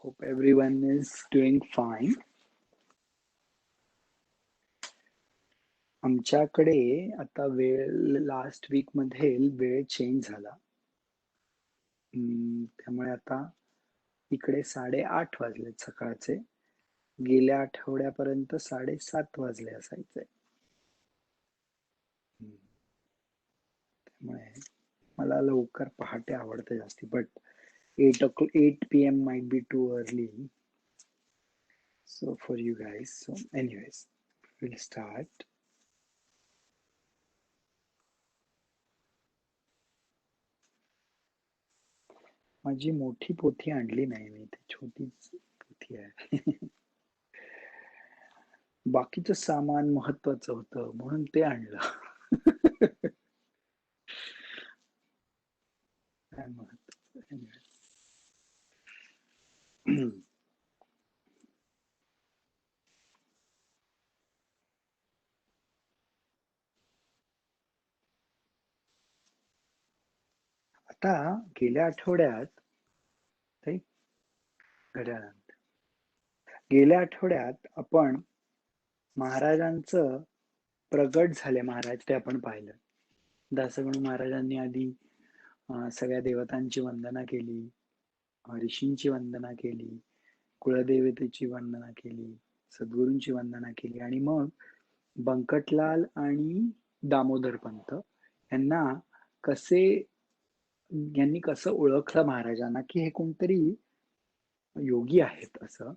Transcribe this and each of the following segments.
Hope everyone is doing fine. आमच्याकडे आता last weak मध्ये वेळ चेंज झाला. त्यामुळे आता इकडे 8:30 वाजलेत सकाळचे. गेल्या आठवड्यापर्यंत 7:30 वाजले असायचे. त्यामुळे मला लवकर पहाटे आवडते जास्ती, but 8 p.m. might be too early. So for you guys. So anyways, we'll start. माझी मोठी पोथी आणली नाही मी, ती छोटीच पोथी आहे. बाकीचं सामान महत्वाचं होतं म्हणून ते आणलं. काय महत्वाचं. आता गेल्या आठवड्यात घड्याळात गेल्या आठवड्यात आपण महाराजांचं प्रगट झाले महाराज ते आपण पाहिलं. दासगणू महाराजांनी आधी सगळ्या देवतांची वंदना केली, ऋषींची वंदना केली, कुलदेवतेची वंदना केली, सद्गुरूंची वंदना केली आणि मग बंकटलाल आणि दामोदर पंत यांनी कसं ओळखलं महाराजांना की हे कोणतरी योगी आहेत असं.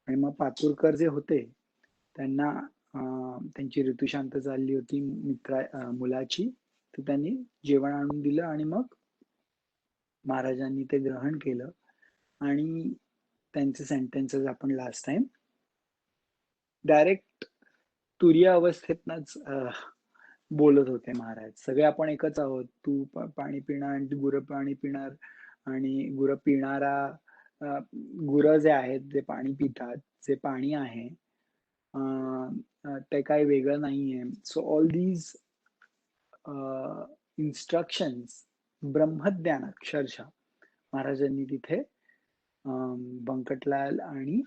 आणि मग पातुरकर जे होते त्यांना त्यांची ऋतुशांत चालली होती मुलाची, तर त्यांनी जेवण आणून दिलं आणि मग महाराजांनी ते ग्रहण केलं आणि त्यांचे सेंटेन्सेस आपण लास्ट टाइम डायरेक्ट तुरीय अवस्थेतनच बोलत होते महाराज. सगळे आपण एकच आहोत, तू पाणी पिणार आणि गुरं पाणी पिणार आणि गुरं पिणारा गुरं जे आहेत जे पाणी पितात, जे पाणी आहे ते काही वेगळं नाहीये. सो ऑल दीज इन्स्ट्रक्शन्स ब्रह्मज्ञान अक्षरशः महाराजांनी तिथे बंकटलाल आणि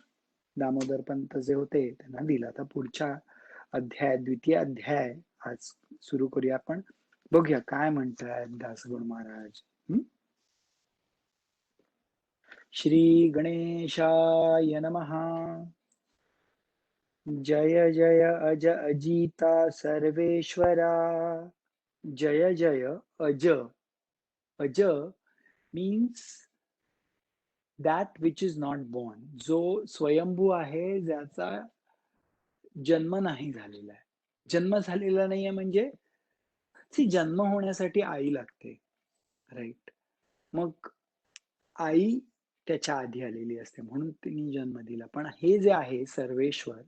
दामोदर पंत जे होते त्यांना दिला. आता पुढच्या द्वितीय अध्याय आज सुरू करूया आपण. बघूया काय म्हणतात दासगणू महाराज. श्री गणेशाय नमः. जय जय अज अजिता सर्वेश्वरा. जय जय अज. अज means that which is not born, जो स्वयंभू आहे, ज्याचा जन्म नाही झालेला आहे. जन्म झालेला नाहीये म्हणजे जन्म होण्यासाठी आई लागते, राईट. मग आई त्याच्या आधी आलेली असते म्हणून तिने जन्म दिला. पण हे जे आहे सर्वेश्वर,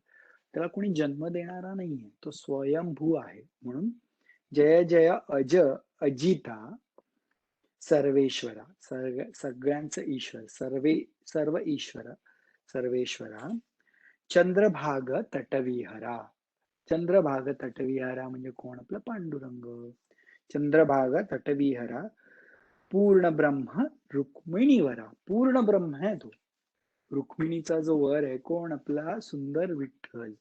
त्याला कोणी जन्म देणारा नाहीये, तो स्वयंभू आहे. म्हणून जय जय अज अजिता सर्वेश्वरा, सगळ्यांचं ईश्वर, सर्व ईश्वर सर्वेश्वरा. चंद्रभाग तटविहरा. चंद्रभाग तटविहरा म्हणजे कोण? आपला पांडुरंग. चंद्रभाग तटविहरा पूर्ण ब्रह्म रुक्मिणीवरा. पूर्ण ब्रह्म आहे तो. रुक्मिणीचा जो वर आहे कोण? आपला सुंदर विठ्ठल.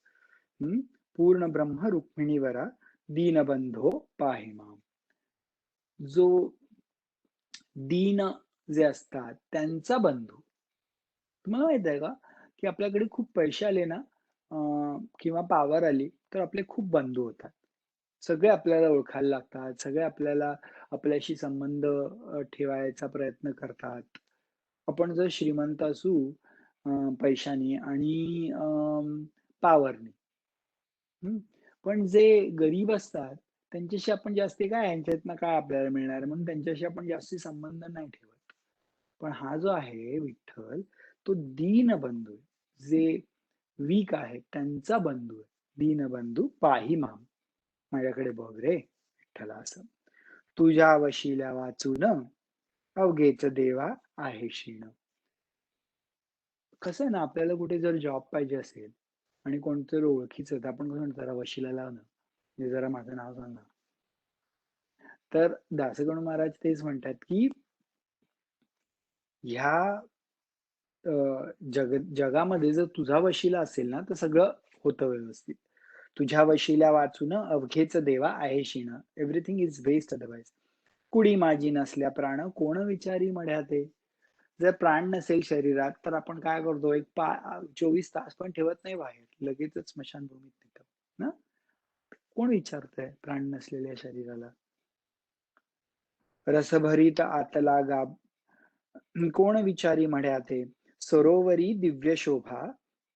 पूर्ण ब्रह्म रुक्मिणीवरा दीनबंधो पाहिमा. जो दीन जे असतात त्यांचा बंधू. तुम्हाला माहित आहे का की आपल्याकडे खूप पैसे आले ना किंवा पावर आली तर आपले खूप बंधू होतात. सगळे आपल्याला ओळखायला लागतात, सगळे आपल्याशी संबंध ठेवायचा प्रयत्न करतात. आपण जर श्रीमंत असू पैशानी आणि पावरनी, पण जे गरीब असतात त्यांच्याशी आपण जास्ती काय यांच्यातनं काय आपल्याला मिळणार म्हणून त्यांच्याशी आपण जास्ती संबंध नाही ठेवत. पण हा जो आहे विठ्ठल, तो दीनबंधू, जे वीक आहे त्यांचा बंधू आहे. दीनबंधू पाही माम. माझ्याकडे बघ रे विठ्ठला असं. तुझ्या वशिल्या वाचून अवघेच देवा आहे क्षीण. कसं आहे ना, आपल्याला कुठे जर जॉब पाहिजे असेल आणि कोणतरी ओळखीचं, तर आपण कसं जरा वशिला लाव ना, म्हणजे जरा माझं नाव सांगा. तर दासगणू महाराज तेच म्हणतात की ह्या जगामध्ये जर तुझा वशिला असेल ना, तर सगळं होतं व्यवस्थित. तुझ्या वशिल्या वाचून अवघेच देवा आहे शिण. Everything is waste otherwise. कुडी माझी नसल्या प्राण कोण विचारी मढ्याते. जर प्राण नसेल शरीरात तर आपण काय करतो, 24 तास पण ठेवत नाही बाहेर, लगेचच स्मशानभूमीत नेतो ना. कोण विचारतंय प्राण नसलेल्या शरीराला. रसभरीत आतला गाभ कोण विचारी मढ्याते. सरोवरी दिव्य शोभा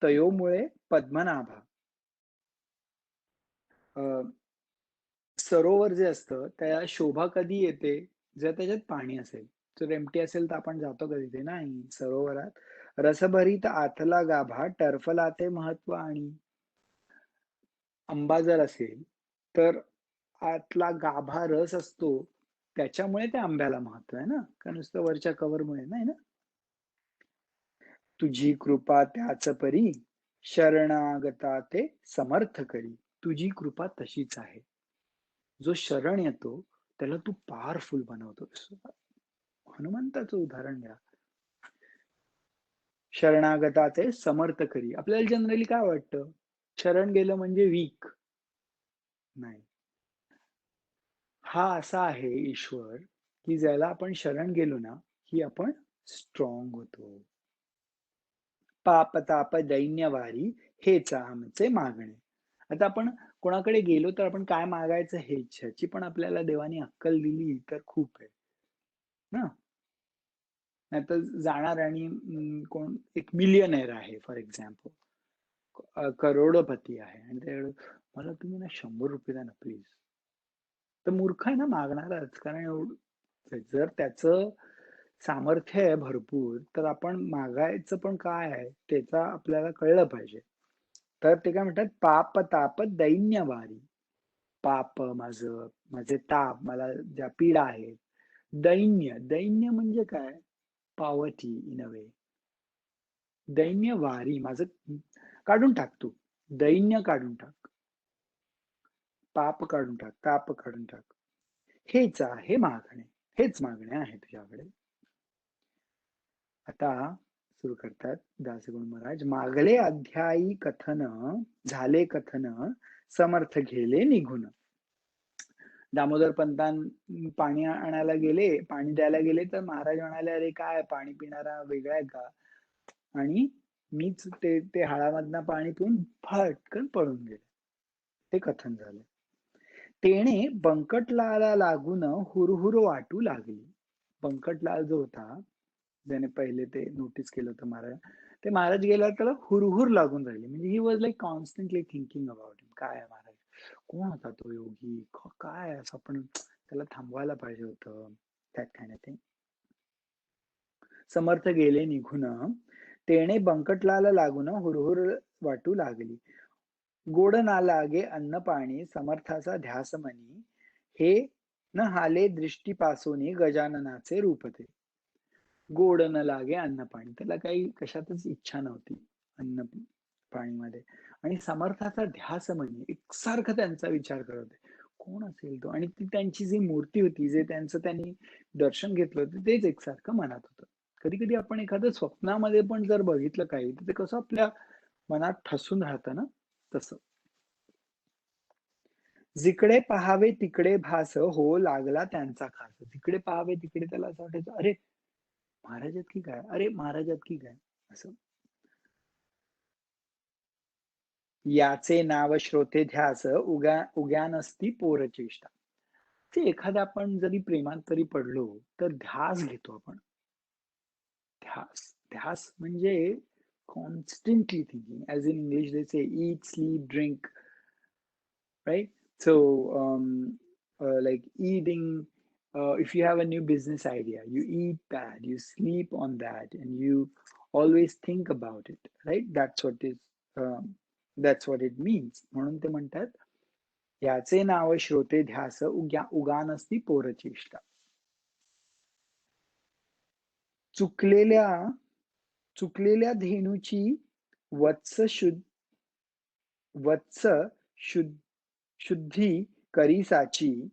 तयोमुळे पद्मनाभा. अ, सरोवर जे असतं त्या शोभा कधी येते, जर त्याच्यात पाणी असेल. जर एम्प्टी असेल तर आपण जातो का तिथे? नाही. सरोवरात रसभरीत आतला गाभा टरफला ते महत्व आणि. आंबा जर असेल, तर आतला गाभा रस असतो, त्याच्यामुळे त्या आंब्याला महत्व आहे ना, का नुसतं वरच्या कव्हरमुळे नाही ना. तुझी कृपा त्याच परी, शरणागता ते समर्थ करी. तुझी कृपा तशीच आहे. जो शरण येतो त्याला तू पॉवरफुल बनवतोस. हनुमंताचं उदाहरण घ्या. शरणागताचे समर्थ करी. आपल्याला जनरली काय वाटतं? शरण गेलं म्हणजे वीक. नाही. हा असा आहे ईश्वर, की ज्याला आपण शरण गेलो ना, की आपण स्ट्रॉंग होतो. पाप ताप दैन्यवारी हेच आमचे मागणे. आता आपण कोणाकडे गेलो तर आपण काय मागायचं हेच, ह्याची पण आपल्याला देवाने अक्कल दिली तर खूप आहे ना. नाहीतर जाणार आणि कोण एक मिलियनेअर आहे फॉर एक्झाम्पल, करोडपती आहे आणि त्याकडे मला तुम्ही ना ₹100 द्या ना प्लीज. तर मूर्ख आहे ना मागणारच. कारण जर त्याचं सामर्थ्य आहे भरपूर, तर आपण मागायचं पण काय आहे त्याचा आपल्याला कळलं पाहिजे. तर ते काय म्हणतात, पाप ताप दैन्यवारी. पाप माझं, माझे ताप, मला ज्या पीडा आहेत. दैन्य, दैन्य म्हणजे काय? पॉवर्टी इन अ वे. दैन्य वारी माझं काढून टाक तू. दैन्य काढून टाक. पाप काढून टाक, ताप काढून टाक. हेच आहे मागणे. हेच मागणे आहे तुझ्याकडे. आता सुरू करतात दासगुण महाराज. मागले अध्यायी कथन झाले कथन समर्थ गेले निघून. दामोदर पंतान पाणी आणायला गेले, पाणी द्यायला गेले तर महाराज म्हणाले, अरे काय पाणी पिणारा वेगळा आहे का? आणि मीच ते ते हाळामधनं पाणी पिऊन फटकन पळून गेले. ते कथन झालं. तेणे बंकटलाला लागून हुरहुर वाटू लागली. बंकटलाल जो होता, ज्याने पहिले ते नोटीस केलं होतं महाराज, ते महाराज गेल्यावर त्याला हुरहुर लागून राहिली. म्हणजे he was like constantly thinking about him. काय आहे महाराज, कोण होता तो योगी, काय असं आपण त्याला थांबवायला पाहिजे होतं, दॅट काइंड ऑफ थिंग. समर्थ गेले निघून तेणे बंकटलाला लागून हुरहुर वाटू लागली. गोड ना लागे अन्न पाणी समर्थाचा ध्यास मनी. हे न हाले दृष्टीपासून गजाननाचे रूप ते. गोड न लागे अन्न पाणी, त्याला काही कशातच इच्छा नव्हती अन्न पाणीमध्ये. आणि समर्थाचा ध्यास म्हणे एकसारखं त्यांचा विचार करत होते. कोण असेल तो, आणि ती त्यांची जी मूर्ती होती, जे त्यांचं त्यांनी दर्शन घेतलं होतं, तेच एकसारखं मनात होतं. कधी कधी आपण एखादं स्वप्नामध्ये पण जर बघितलं काही, तर ते कसं आपल्या मनात ठसून राहतं ना, तसं. जिकडे पहावे तिकडे भास हो लागला त्यांचा खास. जिकडे पहावे तिकडे त्याला असं वाटायचं, अरे महाराजात की काय, अरे महाराजात की काय, असं. याचे नाव श्रोते ध्यास उग्यानस्ती पोरचेष्टा. ते एखाद्या आपण जरी प्रेमात तरी पडलो तर ध्यास घेतो आपण. ध्यास, ध्यास म्हणजे constantly thinking. As in English they say eat sleep drink, right? So, like eating, if you have a new business idea, you eat that, you sleep on that, and you always think about it, right? Um, that's what it means. म्हणून ते म्हणतात, याचे नाव श्रोते ध्यास उगानस्ती पोरचेष्टा. चुकलेल्या चुकलेल्या धेनुची वत्स शुद्ध वत्स शुद्ध शुद्धी करीसाची.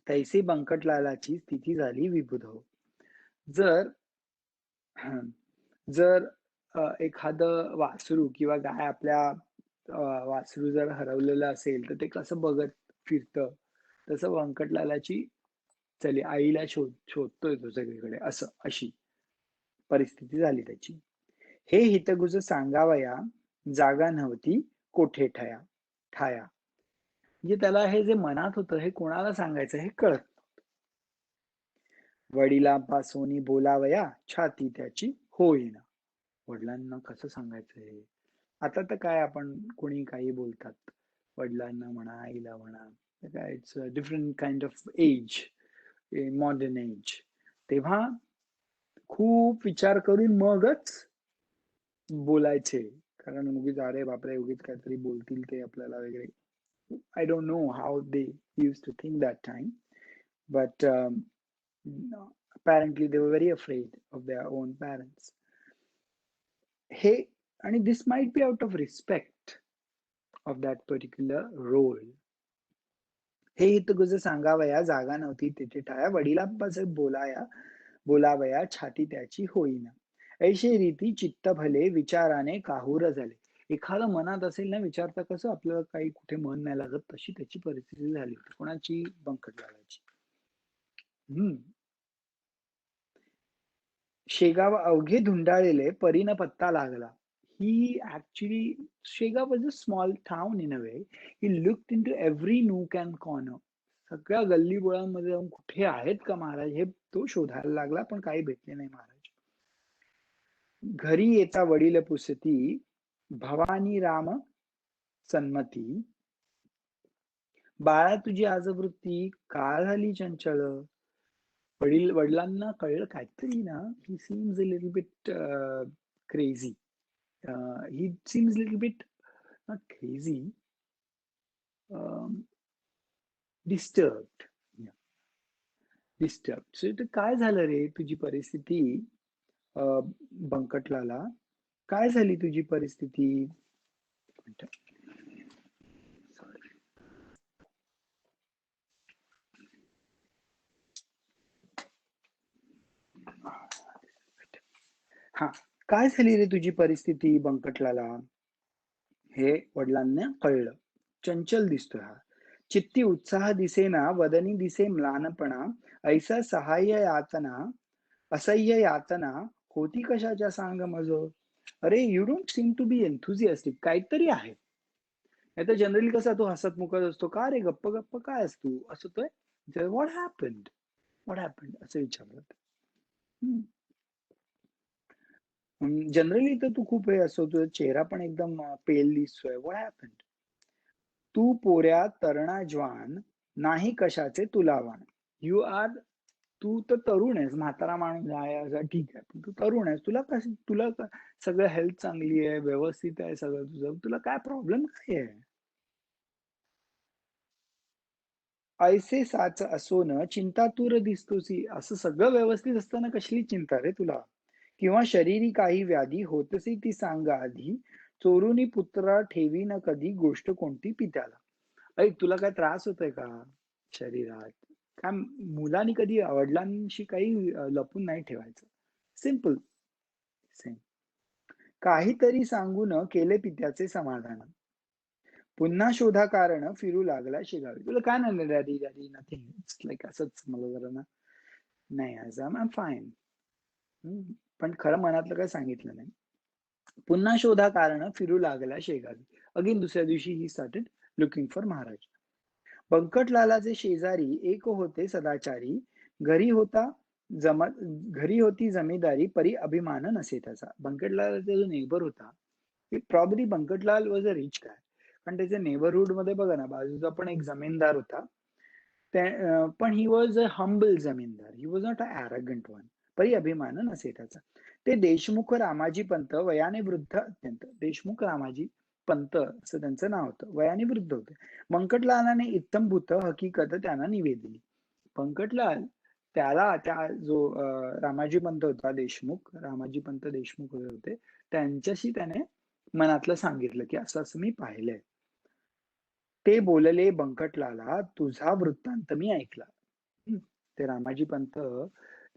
तैसे बंकटलालाची स्थिती झाली विबुध. जर जर एखादं वासरू किंवा गाय आपल्या वासरू जर हरवलेलं असेल, तर ते कसं बघत फिरतं, तसं व्यंकटलालाची चली आईला शोधतोय तो सगळीकडे अशी परिस्थिती झाली त्याची. हे हितगुज सांगावया जागा नव्हती कोठे ठाया. म्हणजे त्याला हे जे मनात होतं हे कोणाला सांगायचं हे कळत. वडिलांपासोनी बोलावया छाती त्याची होईना. वडिलांना कसं सांगायचं हे? आता तर काय आपण कोणी काही बोलतात. वडिलांना म्हणा, आईला म्हणा. तर काय it's a different kind of age, modern age. तेव्हा खूप विचार करून मगच बोलायचे. कारण उगीच अरे बापरे! उगीच काहीतरी बोलतील ते आपल्याला वगैरे. I don't know how they used to think that time, but apparently they were very afraid of their own parents. हे आणि this might be out of respect of that particular role. हे हितगुज सांगावया जागा नव्हती तेथे ठाया वडिलांपासे बोलावया छाती त्याची होईना. ऐशे रीती चित्त भले विचाराने काहूर झाले. एखादं मनात असेल ना विचारता कसं आपल्याला काही कुठे मन नाही लागत तशी त्याची परिस्थिती झाली होती. कोणाची? बंकटलालाची. हं. शेगाव अवघे धुंडाळलेले परीनं पत्ता लागला. He actually Shega was a small town in a way. He looked into every nook and corner. सगळ्या गल्लीबोळांमध्ये जाऊन कुठे आहेत का महाराज हे तो शोधायला लागला, पण काही भेटले नाही महाराज. घरी येता वडील पुसती भवानी राम सन्मती. बाळा तुझी आज वृत्ती का झाली चंचळ. वडिलांना कळलं काहीतरी ना ही seems a little bit crazy. He seems little bit not crazy, disturbed. Disturb काय झालं रे तुझी परिस्थिती बंकटलाला. काय झाली तुझी परिस्थिती. हा, काय झाली रे तुझी परिस्थिती बंकटलाला. हे वडिलांना कळलं. चंचल दिसतोय हा. चित्ती उत्साह दिसेना वदनी दिसे म्लानपणा. ऐसा सहाय्य यातना असह्य यातना होती कशाच्या सांग मज. अरे you don't seem to be enthusiastic. काहीतरी आहे. नाही तर जनरली कसा तो हसतमुखत असतो. का रे गप्प गप्प काय असतो असं तो व्हॉट हॅपन्ड व्हॉट हॅपन्ड असं विचारलं. जनरली तर तू खूप हे असतो तुझा चेहरा पण एकदम पेल दिसतोय. What happened. तू पोऱ्या तरणा ज्वान नाही कशाचे तुलावान. यू आर तू तर तरुण आहेस. म्हातारा माणूस आहे असं ठीक आहे. पण तू तरुण आहेस. सगळं हेल्थ चांगली आहे, व्यवस्थित आहे सगळं तुझं. तुला काय प्रॉब्लेम काय आहे? ऐसे साच असोन चिंतातूर दिसतोसी. असं सगळं व्यवस्थित असताना कसली चिंता रे तुला. किंवा शरीरी काही व्याधी होतसी ती सांगा आधी. चोरुनी पुत्रा ठेवी न कधी गोष्ट कोणती पित्याला. ऐक तुला काय त्रास होतोय का शरीरात. काय मुलांनी कधी वडिलांशी काही लपून नाही ठेवायचं. सिंपल. सेम. काहीतरी सांगून केले पित्याचे समाधान. पुन्हा शोधा कारण फिरू लागला शेगावी. तुला काय नाही daddy daddy nothing. It's like असंच मला जरा ना नाही आज आय एम फाईन. पण खरं मनातलं काय सांगितलं नाही. पुन्हा शोधा कारण फिरू लागला शेगावी. अगेन दुसऱ्या दिवशी he started looking for Maharaj. बंकटलालाचे शेजारी एक होते सदाचारी. घरी होता घरी होती जमीदारी परी अभिमान नसे त्याचा. बंकटलालाचा जो नेबर होता probably Bankatlal was a rich guy. कारण त्याच्या नेबरहुड मध्ये बघा ना बाजूचा पण एक जमीनदार होता. पण ही was a humble zamindar. He was not a arrogant one. परी अभिमान नसे त्याचा. ते देशमुख रामाजी पंत वयाने वृद्ध अत्यंत. देशमुख रामाजी पंत असं त्यांचं नाव होतं. वयाने वृद्ध होते. बंकटलालाने इत्तमभूत हकीकत त्यांना निवेदली. बंकटलाल त्याला त्या जो रामाजी पंत होता देशमुख, रामाजी पंत देशमुख होते, त्यांच्याशी त्याने मनातलं सांगितलं की असं असं मी पाहिलंय. ते बोलले बंकटलाला तुझा वृत्तांत मी ऐकला. ते रामाजी पंत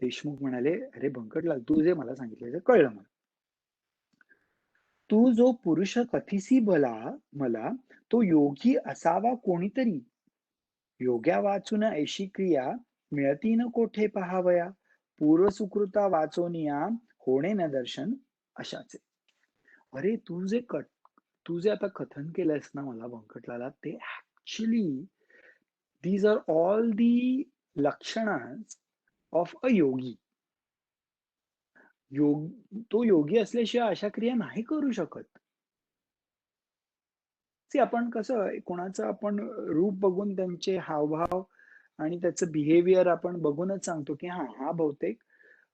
देशमुख म्हणाले, अरे बंकटलाल तू जे मला सांगितलं ते कळलं मला. तू जो पुरुष कथिसी भला मला, तो योगी असावा कोणीतरी. योग्या वाचून ऐशी क्रिया, मिळती न कोठे पहावया. पूर्वसुकृता वाचोनिया, होणे न दर्शन अशाचे. अरे तू जे आता कथन केलंयस ना मला व्यंकटलाला, ते actually these are all the लक्षणास ऑफ अ योगी. तो योगी असल्याशिवाय अशा क्रिया नाही करू शकत. आपण कसं कोणाचं आपण रूप बघून त्यांचे हावभाव आणि त्याचं बिहेवियर आपण बघूनच सांगतो, की हा बहुतेक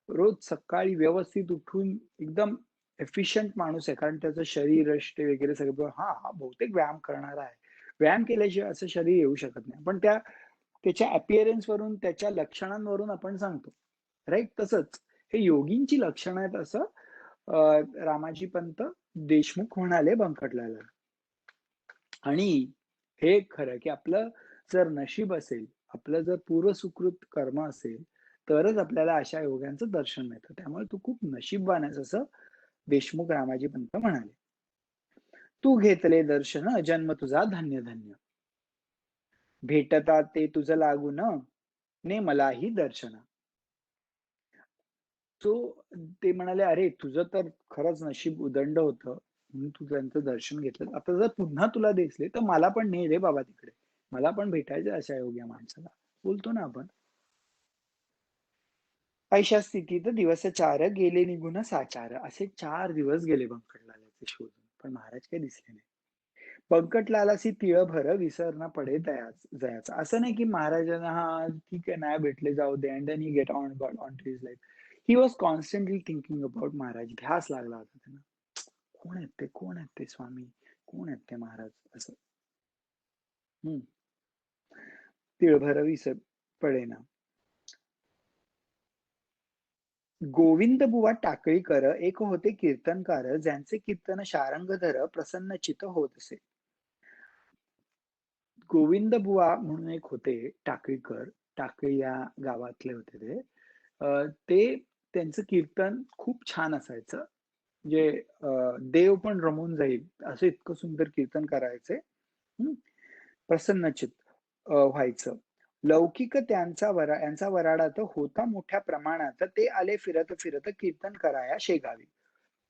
रोज सकाळी व्यवस्थित उठून एकदम एफिशियंट माणूस आहे. कारण त्याचं शरीर यष्टी वगैरे सगळं हा बहुतेक व्यायाम करणारा आहे. व्यायाम केल्याशिवाय असं शरीर येऊ शकत नाही. पण त्याच्या अपीअरन्स वरून, त्याच्या लक्षणांवरून आपण सांगतो. राइट? तसंच हे योगींची लक्षणं आहेत असं रामाजी पंत देशमुख म्हणाले बंकटलाला. आणि हे खरं की आपलं जर नशीब असेल, आपलं जर पूर्वसुकृत कर्म असेल, तरच आपल्याला अशा योग्यांचं दर्शन मिळतं. त्यामुळे तू खूप नशीबवान आहेस असं देशमुख रामाजी पंत म्हणाले. तू घेतले दर्शन जन्म तुझा धन्य धन्य. भेटता ते तुझं लागून ने मलाही दर्शन. तो ते म्हणाले, "अरे तुझं तर खरंच नशीब उदंड होतं, म्हणून तू त्यांचं दर्शन घेतलं. आता जर पुन्हा तुला दिसले, तर मला पण ने रे बाबा तिकडे. मला पण भेटायचं अशा योग्य माणसाला." बोलतो ना आपण. अशा स्थितीत दिवस 4 गेले निघून साचार. असे 4 दिवस गेले बंकटलालाचे शोधून, पण महाराज काही दिसले नाही. बंकटलालासी तिळभर विसर न पडे जयाचा. असं नाही की महाराजांना ठीक आहे नाही भेटले जाऊ दे and then he get on got on to his life. He was constantly thinking about Maharaj. ध्यास लागला होता त्यांना. कोण आहेत ते? कोण आहेत ते स्वामी? कोण आहेत ते महाराज? असं. हम्म. तिळभर विसर पडेना. गोविंद बुवा टाकळीकर एक होते कीर्तनकार, ज्यांचे कीर्तन शारंगधर प्रसन्नचित्त होत असे. गोविंद बुवा म्हणून एक होते टाकळीकर, टाकळी या गावातले होते ते. ते त्यांचं कीर्तन खूप छान असायचं. म्हणजे देव पण रमून जाईल असं इतकं सुंदर कीर्तन करायचे. प्रसन्नचित्त व्हायचं. लौकिक यांचा वराडात होता मोठ्या प्रमाणात. ते आले फिरत फिरत कीर्तन कराया शेगावी.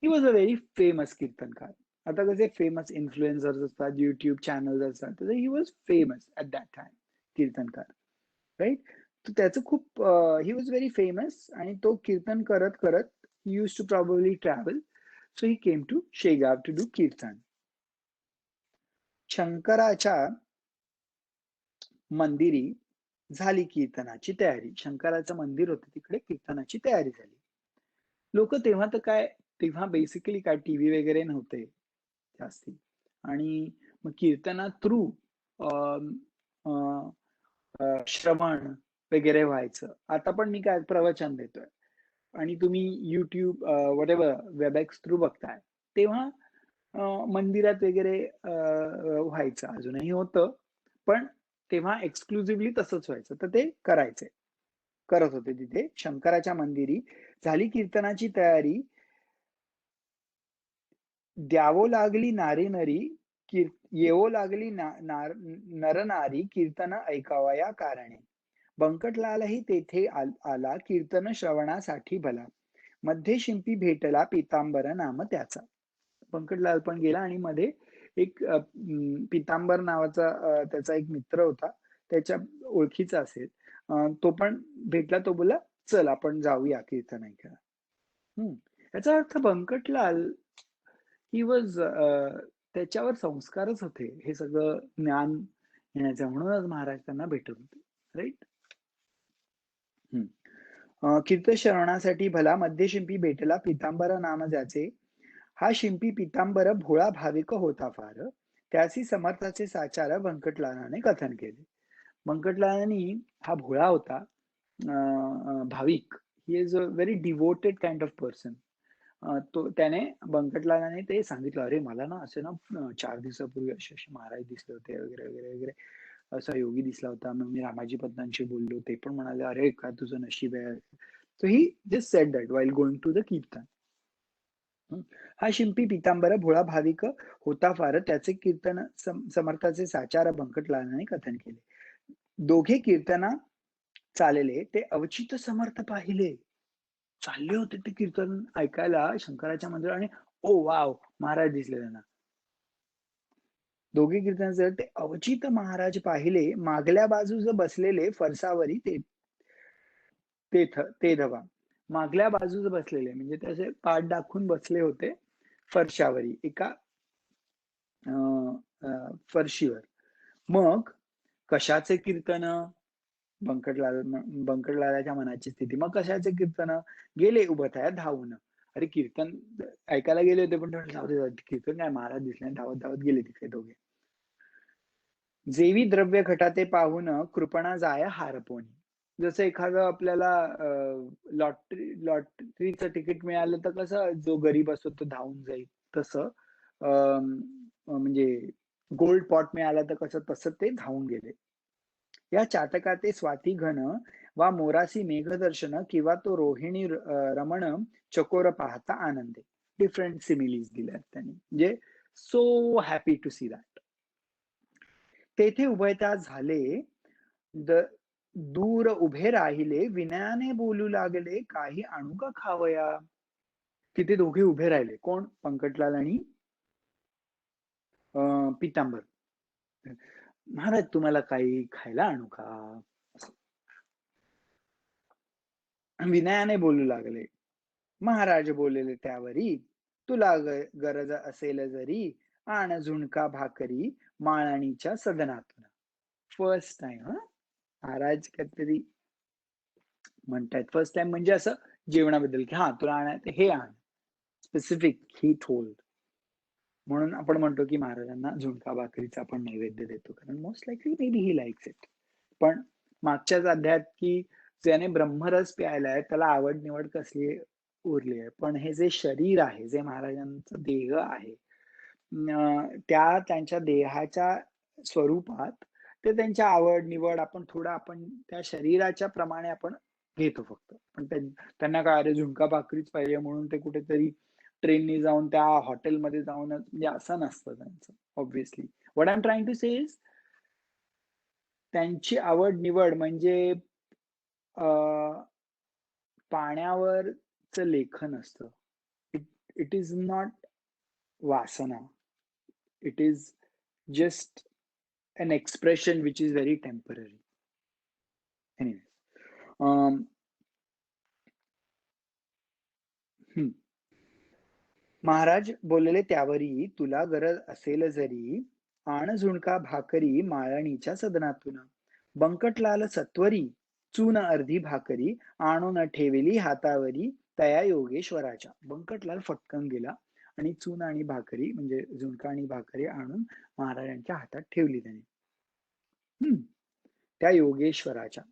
He was a very famous kirtankar. आता कसे फेमस इन्फ्लुएन्सर्स असतात, युट्यूब चॅनल्स असतात, तर he was famous at that time kirtankar. Right? तर त्याचं खूप ही वॉज व्हेरी फेमस आणि तो कीर्तन करत करत he use to probably travel. So he came to Shegaon to do kirtan. शंकराच्या मंदिरी झाली कीर्तनाची तयारी. शंकराचं मंदिर होतं तिकडे कीर्तनाची तयारी झाली. लोक तेव्हा बेसिकली काय टीव्ही वगैरे नव्हते जास्ती. आणि मग कीर्तना थ्रू श्रवण वगैरे व्हायचं. आता पण मी काय प्रवचन देतोय आणि तुम्ही युट्यूब व्हॉटएव्हर वेबएक्स थ्रू बघताय. तेव्हा मंदिरात वगैरे व्हायचं. अजूनही होतं, पण तेव्हा एक्सक्लुझिव्हली तसंच व्हायचं. तर ते करत होते तिथे शंकराच्या मंदिरी. झाली कीर्तनाची तयारी. द्यावो लागली नारी नरी येवो लागली नरनारी कीर्तन ऐकावया कारणे. बंकटलालही तेथे आला कीर्तन श्रवणासाठी भला. मध्ये शिंपी भेटला पितांबर नाम त्याचा. बंकटलाल पण गेला आणि मध्ये एक पितांबर नावाचा त्याचा एक मित्र होता. त्याच्या ओळखीचा असेल. तो पण भेटला. तो बोला चल आपण जाऊया कीर्तन ऐकायला. याचा अर्थ बंकटलाल ही वॉज त्याच्यावर संस्कारच होते. हे सगळं ज्ञान येण्याचं. म्हणूनच महाराज त्यांना भेटत होते. राईट? कीर्तन श्रवणासाठी भला मध्ये शिंपी भेटला पितांबर नाम ज्याचे. हा शिंपी पितांबर भोळा भाविक होता फार. त्यासी समर्थाचे साचार बंकटलालाने कथन केले. बंकटलालांनी हा भोळा होता, भाविक. He is a very devoted kind of person. त्याने बंकटलालाने ते सांगितलं, अरे मला ना असे ना 4 दिवसापूर्वी असे असे महाराज दिसले होते वगैरे वगैरे वगैरे. असा योगी दिसला होता. मग मी रामाजी पत्नांशी बोललो. ते पण म्हणाले, अरे काय तुझं नशीब आहे. So he just said that while going to the kirtan. हं. हा शिंपी पितांबर भोळा भाविक होता फार, त्याचे कीर्तन समर्थाचे साचार बंकटलालाने कथन केले. दोघे कीर्तना चालले ते अवचित समर्थ पाहिले. चालले होते ते कीर्तन ऐकायला शंकराच्या मंदिरात आणि ओ वॉव! महाराज दिसले त्यांना. दोघे कीर्तनाचे ते अवचित महाराज पाहिले, मागल्या बाजूस बसलेले फरसावरी ते धवा. मागल्या बाजूस बसलेले म्हणजे ते असे पाठ दाखवून बसले होते फरशावरी एका अ, अ, फरशीवर. मग कशाचे कीर्तन? बंकटलाल बंकटलालाच्या मनाची स्थिती. मग कशाचे कीर्तन? गेले उभताया धावून. अरे कीर्तन ऐकायला गेले होते, पण जाऊ दे, जाऊ दे. कीर्तन काय महाराज दिसले आणि धावत-धावत गेले तिकडे दोघे. जेवी द्रव्य घटाते पाहून कृपणा जाय हारपोणी. जसं एखादं आपल्याला लॉटरीचं तिकीट मिळालं तर कसं जो गरीब असतो तो धावून जाईल, तसं म्हणजे गोल्ड पॉट मिळाला तर कसं तसं ते धावून गेले. या चातकाते स्वाती घन वा मोरासी मेघदर्शन किंवा तो रोहिणी रमण चकोर पाहता आनंदे. डिफरंट सिमिलीज दिल्यात त्यांनी. म्हणजे so happy to see that. तेथे उभयता झाले, द दूर उभे राहिले, विनयाने बोलू लागले, काही आणू का खावया? तिथे दोघे उभे राहिले. कोण? पंकटलाल आणि पितांबर. महाराज तुम्हाला काही खायला आणू का? असं विनयाने बोलू लागले. महाराज बोलले त्यावरी, तुला गरज असेल जरी, आण झुणका भाकरी माळणीच्या सदनातून. फर्स्ट टाइम महाराज काहीतरी म्हणतायत. फर्स्ट टाइम म्हणजे असं जेवणाबद्दल, की हा तुला आणायचं हे आण. Specific he told. म्हणून आपण म्हणतो, की महाराजांना झुणका भाकरीचा आपण नैवेद्य देतो. कारण most likely may be he likes it. पण मागच्याच अध्यायात, की ज्याने ब्रह्मरस प्यायला आहे त्याला आवड-निवड कसली उरली आहे. पण हे जे शरीर आहे, जे महाराजांचं देह आहे, त्या त्यांच्या देहाच्या स्वरूपात ते त्यांच्या आवड-निवड आपण त्या शरीराच्या प्रमाणे आपण घेतो फक्त. पण त्यांना काय अरे झुणका भाकरीच पाहिजे म्हणून ते कुठेतरी ट्रेननी जाऊन त्या हॉटेलमध्ये जाऊनच म्हणजे असं नसतं त्यांचं obviously. What I am trying to say is त्यांची आवड-निवड म्हणजे अ, पाण्यावरचं लेखन असतं. इट इट इज नॉट वासना. It is just an expression which is very temporary. Anyways, um, हं. महाराज बोलले त्यावरी, तुला गरज असेल जरी, आण झुणका भाकरी माळणीच्या सदनातून. बंकटलाल सत्वरी चून अर्धी भाकरी आणून ठेवली हातावरी तया योगेश्वराच्या. बंकटलाल फटकन गेला आणि चून आणि भाकरी म्हणजे झुणका आणि भाकरी आणून महाराजांच्या हातात ठेवली त्याने. त्या योगेश्वराच्या.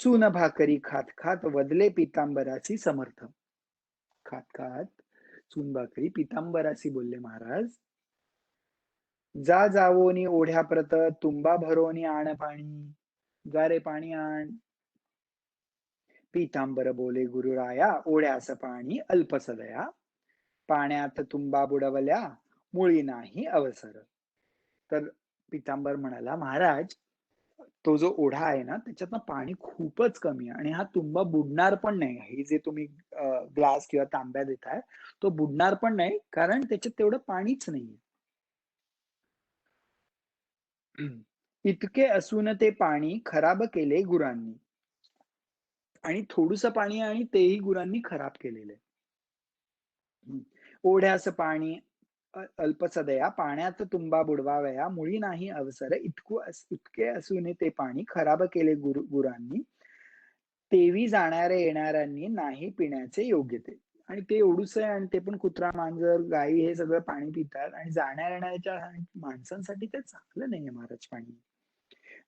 चून भाकरी खात खात वदले पितांबरासी समर्थ. खात खात चून भाकरी पितांबरासी बोलले महाराज, जा जावोनी ओढ्या प्रत तुंबा भरोनी आण पाणी. जा रे पाणी आण. पितांबर बोले गुरुराया, ओढ्यास पाणी अल्पसदया. पाण्यात तुंबा बुडवल्या, मुळी नाही अवसर. तर पितांबर म्हणाला, महाराज तो जो ओढा आहे ना त्याच्यातनं पाणी खूपच कमी आहे आणि हा तुंबा बुडणार पण नाही. हे जे तुम्ही ग्लास किंवा तांब्या देताय तो बुडणार पण नाही कारण त्याच्यात तेवढं पाणीच नाहीये. इतके असून ते पाणी खराब केले गुरांनी. आणि थोडंसं पाणी आणि तेही गुरांनी खराब केलेलं आहे. ओढ्यास पाणी अल्पसदया, पाण्यात तुंबा बुडवावया मुळी नाही अवसर. इतके असून ते पाणी खराब केले गुरांनी. तेवी जाणाऱ्या येणाऱ्यांनी नाही पिण्याचे योग्य ते. आणि ते एवढूसं आहे आणि ते पण कुत्रा, मांजर, गायी हे सगळं पाणी पितात आणि जाण्या-येणाऱ्याच्या माणसांसाठी ते चांगलं नाहीये महाराज पाणी.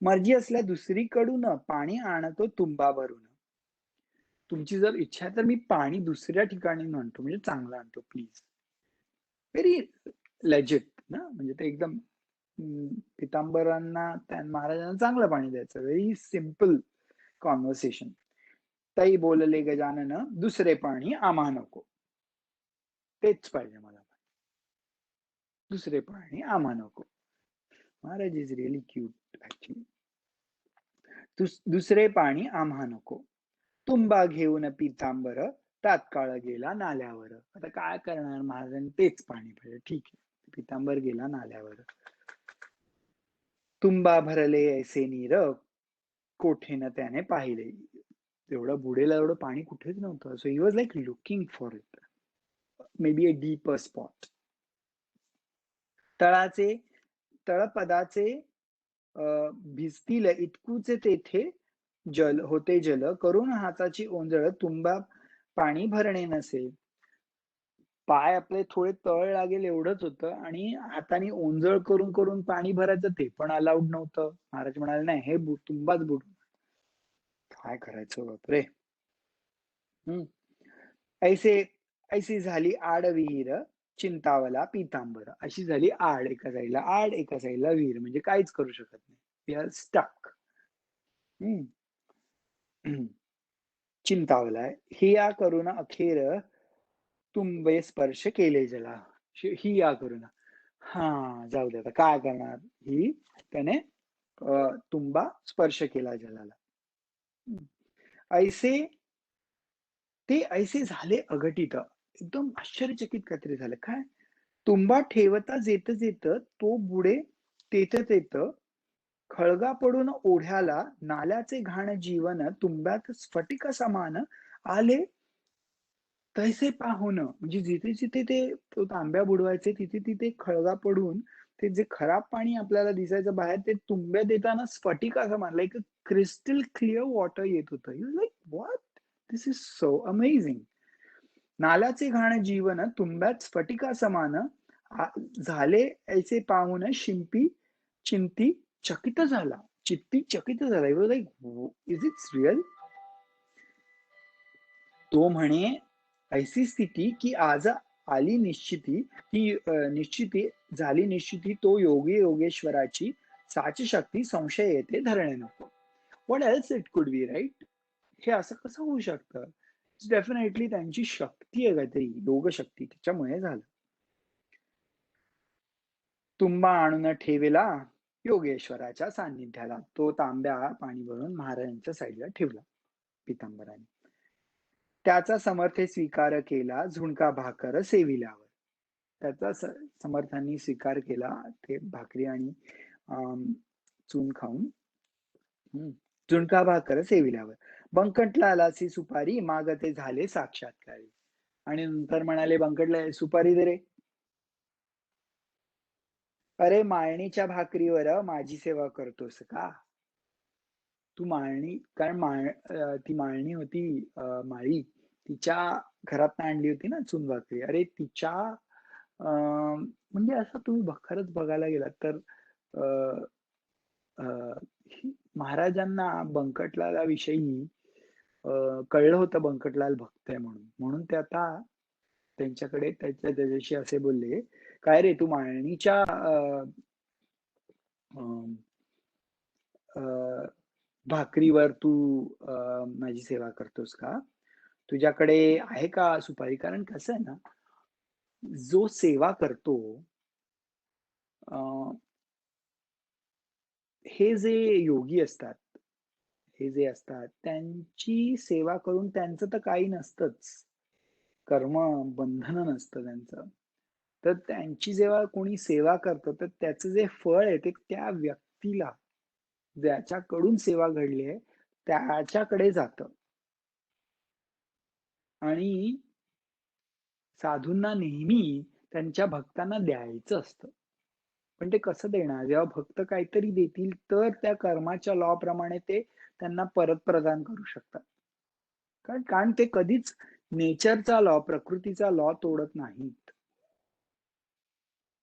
मर्जी असल्या दुसरीकडून पाणी आणतो तुंबा भरून. तुमची जर इच्छा आहे तर मी पाणी दुसऱ्या ठिकाणी आणतो म्हणजे चांगलं आणतो प्लीज. व्हेरी लेजिट ना, म्हणजे ते एकदम पितांबरांना महाराजांना चांगलं पाणी द्यायचं. Very simple conversation. ताई बोलले गजानन, दुसरे पाणी आम्हा नको. तेच पाहिजे मला. दुसरे पाणी आम्हा नको. Maharaj is really cute actually. दुसरे पाणी आम्हा नको. तुंबा घेऊन पितांबर तात्काळ गेला नाल्यावर. आता काय करणार महाराजांनी, तेच पाणी पाहिजे. ठीक आहे, पितांबर गेला नाल्यावर. तुंबा भरले ऐसे नीर, कोठेनं त्याने पाहिले. एवढं बुडेला एवढं पाणी कुठेच नव्हतं. So he was like looking for it, may be a deeper spot. तळाचे तळपदाचे भिजतील इतकूचे तेथे जल होते. जल करून हाताची ओंजळ तुंबा पाणी भरणे नसे. पाय आपले थोडे तळ लागेल एवढंच होतं आणि हाताने ओंजळ करून करून पाणी भरायचं ते पण अलाउड नव्हतं. महाराज म्हणाले नाही, हे तुंबाच बुडू. काय करायचं बापरे. ऐसे ऐसी झाली आड विहीर, चिंतावला पितांबर. अशी झाली आड, एका साईडला आड एका साईडला विहीर, म्हणजे काहीच करू शकत नाही. We are stuck. चिंतावलाय ही या करून अखेर तुंबे स्पर्श केले जला. ही या करून, हा जाऊ दे आता काय करणार. ही त्याने तुंबा स्पर्श केला जलाला. ऐसे ते ऐसे झाले अघटित. एकदम आश्चर्यचकित काहीतरी झालं. काय, तुंबा ठेवता जेत जेत तो बुडे तेथ तेथ, खळगा पडून ओढ्याला नाल्याचे घाण जीवन, तुंब्यात स्फटिक समान आले तैसे पाहून. म्हणजे जिथे जिथे ते तांब्या बुडवायचे तिथे तिथे खळगा पडून ते जे खराब पाणी आपल्याला दिसायचं बाहेर, ते तुंब्यात येताना स्फटिका समान, लाईक क्रिस्टल क्लिअर वॉटर येत होतं. You like what, this is so amazing. नाल्याचे घाण जीवन तुंब्यात स्फटिका समान झाले ऐसे पाहून शिंपी चिंती चकित झाला. चित्ती चकित झाला. Like, is it's real. तो म्हणे ऐसी स्थिती की आज आली निश्चिती, ती निश्चिती झाली निश्चिती, तो योगी योगेश्वराची साच शक्ती संशय येते धरणे नको. What else it could be, right. हे असं कसं होऊ शकतं. डेफिनेटली त्यांची शक्ती आहे काहीतरी, योग शक्ती, त्याच्यामुळे झालं. तुंबा आणून ठेवला योगेश्वराच्या सान्निध्याला. तो तांब्या पाणी भरून महाराजांच्या साईडला ठेवला पितांबराने. त्याचा समर्थे स्वीकार केला झुणका भाकर सेविल्यावर. त्याचा समर्थांनी स्वीकार केला ते भाकरी आणि चून खाऊन. झुणका भाकर सेविल्यावर. बंकटला आलासी सुपारी, मागते झाले साक्षात्कारी. आणि नंतर म्हणाले बंकटला, सुपारी दे रे. अरे माळणीच्या भाकरीवर माझी सेवा करतोस का. तू माळणी, कारण ती माळणी होती, माळी तिच्या घरात आणली होती ना चून भाकरी. अरे तिच्या म्हणजे असं तुम्ही खरंच बघायला गेलात तर महाराजांना बंकटलाला विषयी कळलं होतं, बंकटलाल भक्त आहे म्हणून. म्हणून ते आता त्यांच्याकडे त्याच्याशी असे बोलले, काय रे तू माळणीच्या भाकरीवर तू माझी सेवा करतोस का. तुझ्याकडे आहे का सुपारी. कारण कसं आहे ना, जो सेवा करतो, हे जे योगी असतात, हे जे असतात त्यांची सेवा करून त्यांचं तर काही नसतंच, कर्म बंधन नसतं त्यांचं. तर त्यांची जेव्हा कोणी सेवा करतं तर त्याचं जे फळ आहे ते त्या व्यक्तीला, ज्याच्याकडून सेवा घडली आहे त्याच्याकडे जातं. आणि साधूंना नेहमी त्यांच्या भक्तांना द्यायचं असतं. पण ते कसं देणार. जेव्हा भक्त काहीतरी देतील तर त्या कर्माच्या लॉ प्रमाणे ते त्यांना परत प्रदान करू शकतात. कारण ते कधीच नेचरचा लॉ, प्रकृतीचा लॉ तोडत नाहीत.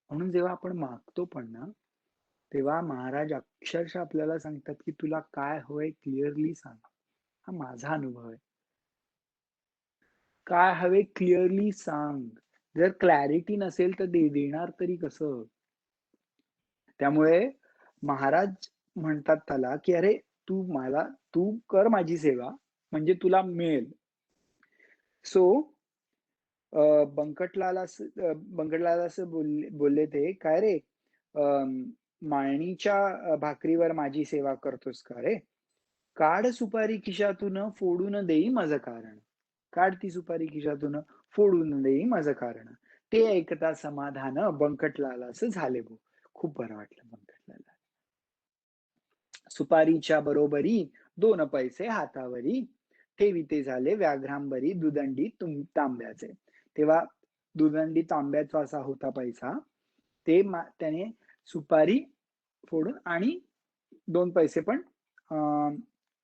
म्हणून जेव्हा आपण मागतो पण ना, तेव्हा महाराज अक्षरशः आपल्याला सांगतात की तुला काय हवंय क्लिअरली सांग. हा माझा अनुभव आहे. काय हवे क्लिअरली सांग. जर क्लॅरिटी नसेल तर देणार तरी कसं. त्यामुळे महाराज म्हणतात त्याला की अरे तू कर माझी सेवा म्हणजे तुला मिळेल. सो बंकटलाल असं बोलले ते, "काय रे, माळणीच्या भाकरीवर माझी सेवा करतोस का रे? काढ सुपारी खिशातून फोडून देई माझं कारण." काढ ती सुपारी खिशातून फोडून देई माझं कारण. ते ऐकता समाधान बंकटलालास झाले भो. खूप बरं वाटलं बंकटलाला. सुपारीच्या बरोबरी 2 पैसे हातावरी, ठेविते झाले व्याघ्रांबरी दुदंडी तांब्याचे. तेव्हा दुदंडी तांब्याचा असा होता पैसा. ते त्याने सुपारी फोडून आणि 2 पैसे पण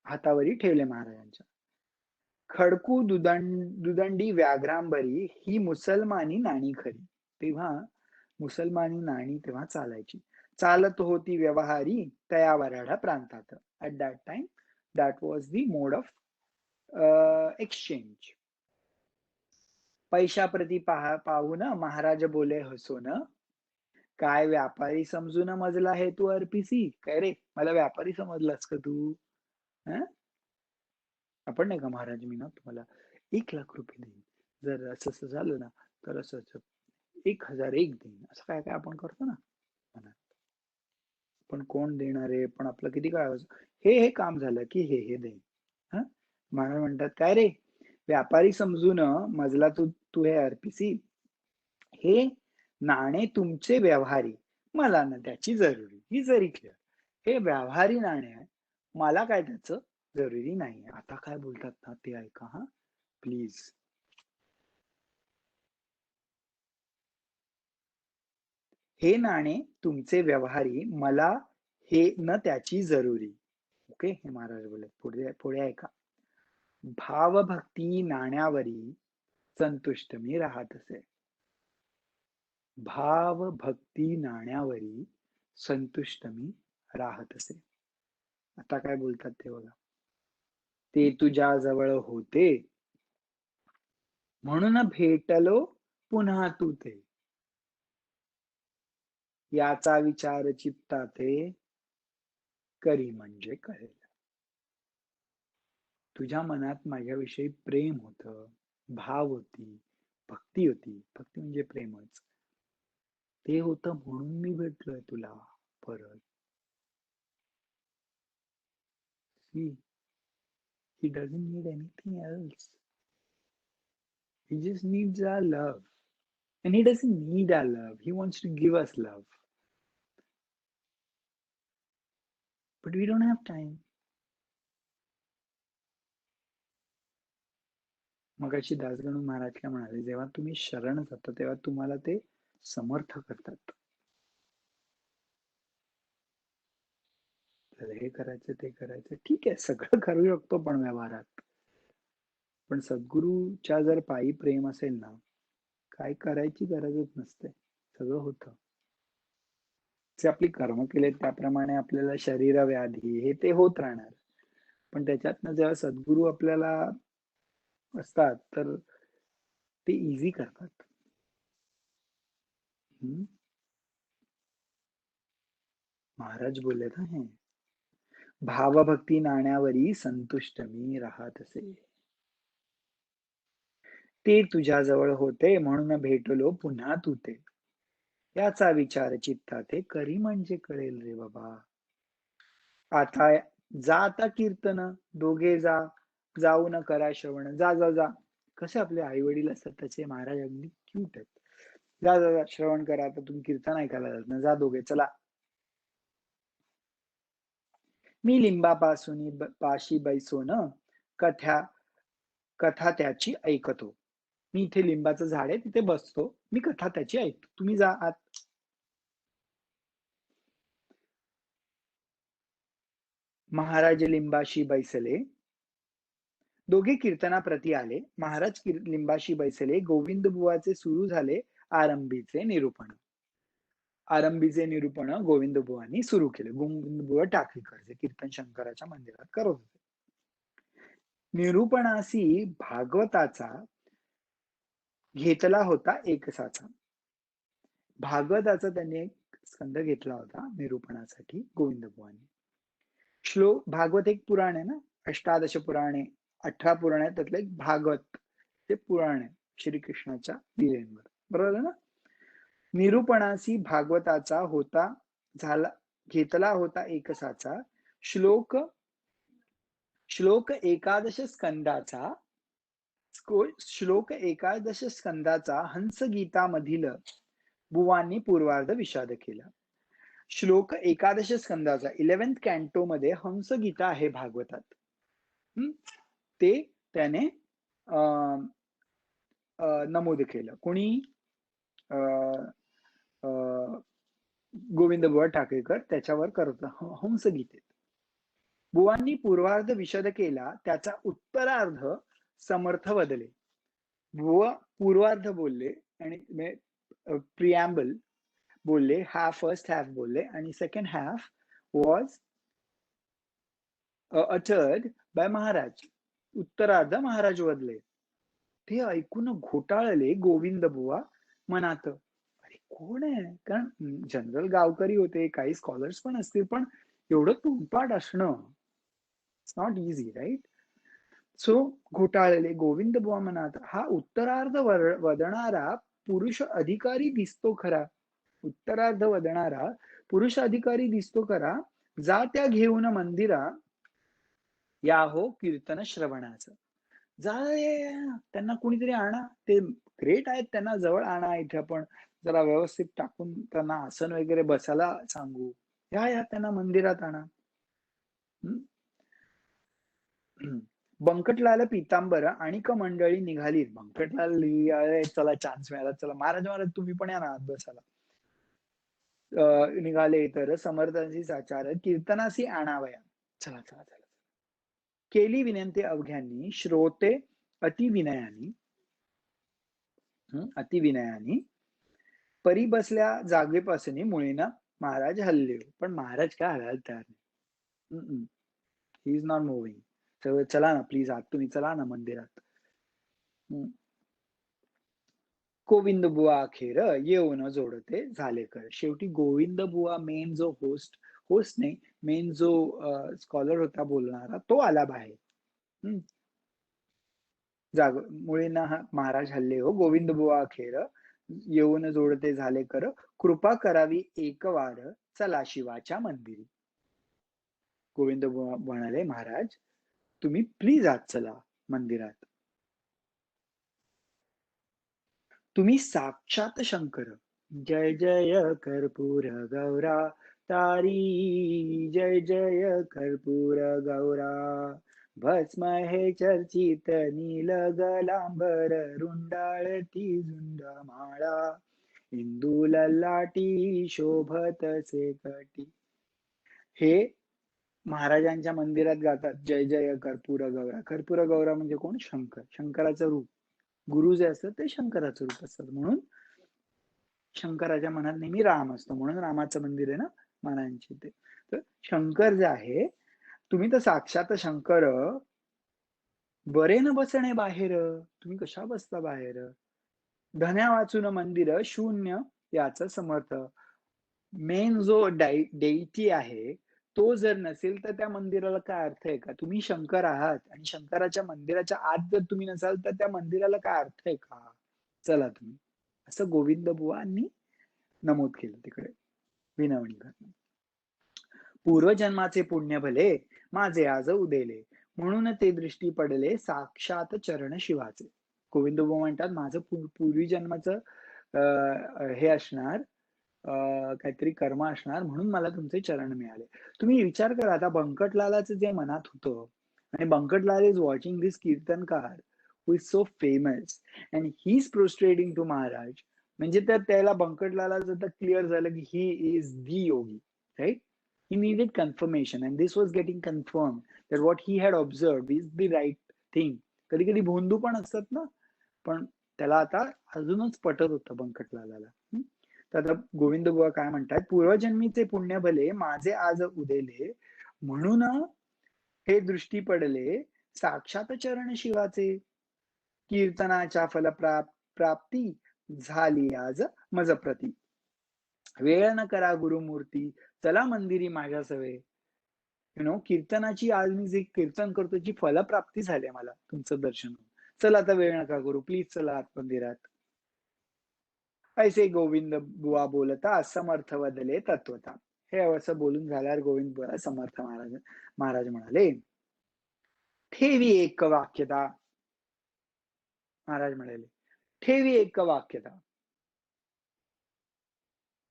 हातावरी ठेवले महाराजांच्या. खडकू दुदंडी व्याघ्रांबरी ही मुसलमानी नाणी खरी. तेव्हा मुसलमानी नाणी तेव्हा चालायची. चालत होती व्यवहारी तया वराडा प्रांतात. At that time that was the mode of exchange. पैशाप्रती पाहून महाराज बोले हसून, काय व्यापारी समजून मजला हे तू अर्पिसी. काय रे, मला व्यापारी समजलास का तू? आपण नाही का, महाराज मी ना तुम्हाला 1,00,000 रुपये देईन, जर असं असं झालं ना तर असं 1,001 देईन, असं काय काय आपण करतो ना मनात. पण कोण देणार आहे, पण आपलं किती काय हे हे काम झालं की हे हे देईन. हा, महाराज म्हणतात, काय रे व्यापारी समजून मजला तू तू हे अर्पिसी. हे नाणे तुमचे व्यवहारी, मला ना त्याची जरुरी. ही जरी क्लिअर, हे व्यवहारी नाणे आहे, मला काय त्याचं जरुरी नाही. आता काय बोलतात ना ते ऐका हा प्लीज. हे नाणे तुमचे व्यवहारी, मला हे न त्याची जरुरी. ओके, हे महाराज बोलत. पुढे पुढे ऐका. भावभक्ती नाण्यावरी संतुष्ट मी राहत असे. भाव भक्ती नाण्यावरी संतुष्ट मी राहत असे. आता काय बोलतात ते बघा. ते तुझ्या जवळ होते म्हणून भेटलो पुन्हा तू ते. याचा विचार चित्ताते करी म्हणजे कळेल. तुझ्या मनात माझ्याविषयी प्रेम होतं, भाव होती, भक्ती होती. भक्ती म्हणजे प्रेमच. ते होतं म्हणून मी भेटलोय तुला परत. See, he doesn't need anything else. He just needs our love. And he doesn't need our love. He wants to give us love. But we don't have time. मगाशी दासगणू महाराज काय म्हणाले, जेव्हा तुम्ही शरण जाता तेव्हा तुम्हाला ते समर्थ करतात. हे करायचं ते करायचं, ठीक आहे, सगळं करू शकतो पण व्यवहारात. पण सद्गुरूच्या जर पायी प्रेम असेल ना, काय करायची गरजच नसते, सगळं होतं. जे आपली कर्म केले त्याप्रमाणे आपल्याला शरीर व्याधी हे ते होत राहणार. पण त्याच्यातनं जेव्हा सद्गुरू आपल्याला असतात तर ते इझी करतात. महाराज बोललेत हे, भावभक्ती नाण्यावरी संतुष्ट मी राहत असे. ते तुझ्या जवळ होते म्हणून भेटलो पुन्हा तू ते. याचा विचार चित्ताते करी म्हणजे कळेल रे बाबा. आता आता कीर्तन दोघे जाऊन करा श्रवण. जा जा जा. कसे आपले आई वडील असतात तसे महाराज अगदी क्यूट आहेत. जा जा जा श्रवण करा. आता तुम्ही कीर्तन ऐकायला जात ना, जा दोघे चला. मी लिंबापासून पाशी बैसोन कथा त्याची ऐकतो. मी इथे लिंबाचं झाड आहे तिथे बसतो, मी कथा त्याची ऐकतो. तुम्ही जा आत. महाराज लिंबाशी बैसले, दोघे कीर्तनाप्रती आले. महाराज लिंबाशी बैसले, गोविंद बुवाचे सुरू झाले आरंभीचे निरूपण. आरंभीचे निरूपण गोविंद बुवांनी सुरू केले. गोविंद बुवा टाकळीकर जे कीर्तन शंकराच्या मंदिरात करत होते. निरूपणासी भागवताचा घेतला होता एकसाचा. भागवताचा त्यांनी एक स्कंद घेतला होता निरूपणासाठी गोविंद बुवांनी. श्लोक, भागवत एक पुराण आहे ना, 18 पुराणे, 18 पुराण आहे त्यातलं एक भागवत ते पुराण आहे. श्रीकृष्णाच्या लीलेंवर. बरोबर ना? निरूपणासी भागवताचा होता झाला घेतला होता एकसाचा श्लोक श्लोक एकादश स्कंदाचा हंस गीतामधील बुवांनी पूर्वार्ध विषाद केला. श्लोक एकादश स्कंदाचा 11th कॅन्टो मध्ये हंस गीता आहे भागवतात. ते त्याने नमूद केलं. कोणी? गोविंद बुवा टाकेकर त्याच्यावर करत हंस गीतेत. बुवांनी पूर्वार्ध विशद केला, त्याचा उत्तरार्ध समर्थ बदले. बुवा पूर्वार्ध बोलले आणि प्रिॲम्बल बोलले, फर्स्ट हाफ बोलले आणि second half was uttered by Maharaj. उत्तरार्ध महाराज बदले. ते ऐकून घोटाळले गोविंद बुवा मनात. अरे कोण आहे? कारण जनरल गावकरी होते, काही स्कॉलर्स पण असतील, पण एवढं तोंडपाठ असणं it's not easy, right? So घोटाळले गोविंद बुवा मनात, हा उत्तरार्ध वदणारा पुरुष अधिकारी दिसतो खरा. उत्तरार्ध वदणारा पुरुष अधिकारी दिसतो खरा. जा त्या घेऊन मंदिरा या हो कीर्तन श्रवणाचं. जा त्यांना कुणीतरी आणा. ते ग्रेट आहेत, त्यांना जवळ आणा. इथे आपण जरा व्यवस्थित टाकून त्यांना आसन वगैरे बसायला सांगू. या त्यांना मंदिरात आणा. बंकटलाल पितांबर आणि मंडळी निघाली. बंकटलाल चला चान्स मिळाला, चला महाराज तुम्ही पण या ना आत बसायला. निघाले तर समर्थांशी साचार कीर्तनासी आणावया. चला चला चला. केली विनंती अवघ्यांनी, श्रोते अतिविनयानी परी बसल्या जागेपासून मुळीना महाराज हल्ले. पण महाराज काय हलायला तयार नाही. He is not moving. चला ना प्लीज आत तुम्ही, चला ना मंदिरात. गोविंद बुवा अखेर येऊन जोडते झाले कर. शेवटी गोविंद बुवा मेन जो होस्ट नाही, मेन जो स्कॉलर होता बोलणारा, तो आला बाहेर. मुळीना महाराज हल्ले हो. गोविंद बुवा अखेर येऊन जोडते झाले कर. कृपा करावी एक वार चला शिवाच्या मंदिरी. गोविंद बुवा म्हणाले, महाराज तुम्ही प्लीज आत चला मंदिरात. तुम्ही साक्षात शंकर. जय जय कर्पूर गौरा तारी, जय जय कर्पूर गौरा. भस्म हे चर्चित नील गलांबर, रुंडाळती झुंड माळा. इंदू ललाटी शोभतसे कटी. हे महाराजांच्या मंदिरात गातात, जय जय कर्पूर गौरा. कर्पूर गौरा म्हणजे कोण? शंकर. शंकराचं रूप. गुरु जे असतात ते शंकराचं रूप असतात. म्हणून शंकराच्या मनात नेहमी राम असतो. म्हणून रामाचं मंदिर आहे ना महाराजांची ते. तर शंकर जे आहे, तुम्ही तर साक्षात शंकर, बरे न बसणे बाहेर. तुम्ही कशा बसता बाहेर? धन्या वाचून मंदिर शून्य याच समर्थ. मेन जो डेइटी आहे तो जर नसेल तर त्या मंदिराला काय अर्थ आहे का? तुम्ही शंकर आहात आणि शंकराच्या मंदिराच्या आत जर तुम्ही नसाल तर त्या मंदिराला काय अर्थ आहे का? चला तुम्ही. असं गोविंद बुवांनी नमूद केलं तिकडे विनवणी करणं. पूर्वजन्माचे पुण्य भले माझे आज उदेले, म्हणून ते दृष्टी पडले साक्षात चरण शिवाचे. गोविंद बुवा म्हणतात, माझं पूर्वी जन्माचं हे असणार, काहीतरी कर्म असणार, म्हणून मला तुमचे चरण मिळाले. तुम्ही विचार करा, आता बंकटलालाचं जे मनात होतं, आणि Bankatlal is watching this kirtankar who is so famous and he is prostrating to Maharaj. म्हणजे त्याला बंकटलाला जर क्लिअर झालं की he is the yogi, right? He needed confirmation and this was getting confirmed that what he had observed is the right thing. कधी कधी भोंदू पण असतात ना, पण त्याला आता अजूनच पटत होतं बंकटलाला. तर आता गोविंद बुवा काय म्हणतात, पूर्वजन्मीचे पुण्य भले माझे आज उदेले, म्हणून हे दृष्टी पडले साक्षात चरण शिवाचे. कीर्तनाच्या फलप्राप्ती झाली आज मज प्रती. वेळ न करा गुरुमूर्ती चला मंदिरी माझ्या सवे. कीर्तनाची आज मी जे कीर्तन करतो, जी फलप्राप्ती झाली मला तुमचं दर्शन. चला आता वेळ नका करू, प्लीज चला आत मंदिरात. ऐसे गोविंद बुवा बोलता समर्थ वदले तत्वता. हे असं बोलून झाल्यावर गोविंद बुवा समर्थ महाराज म्हणाले, ठेवी एक वाक्यता. महाराज म्हणाले, ठेवी एक वाक्यता.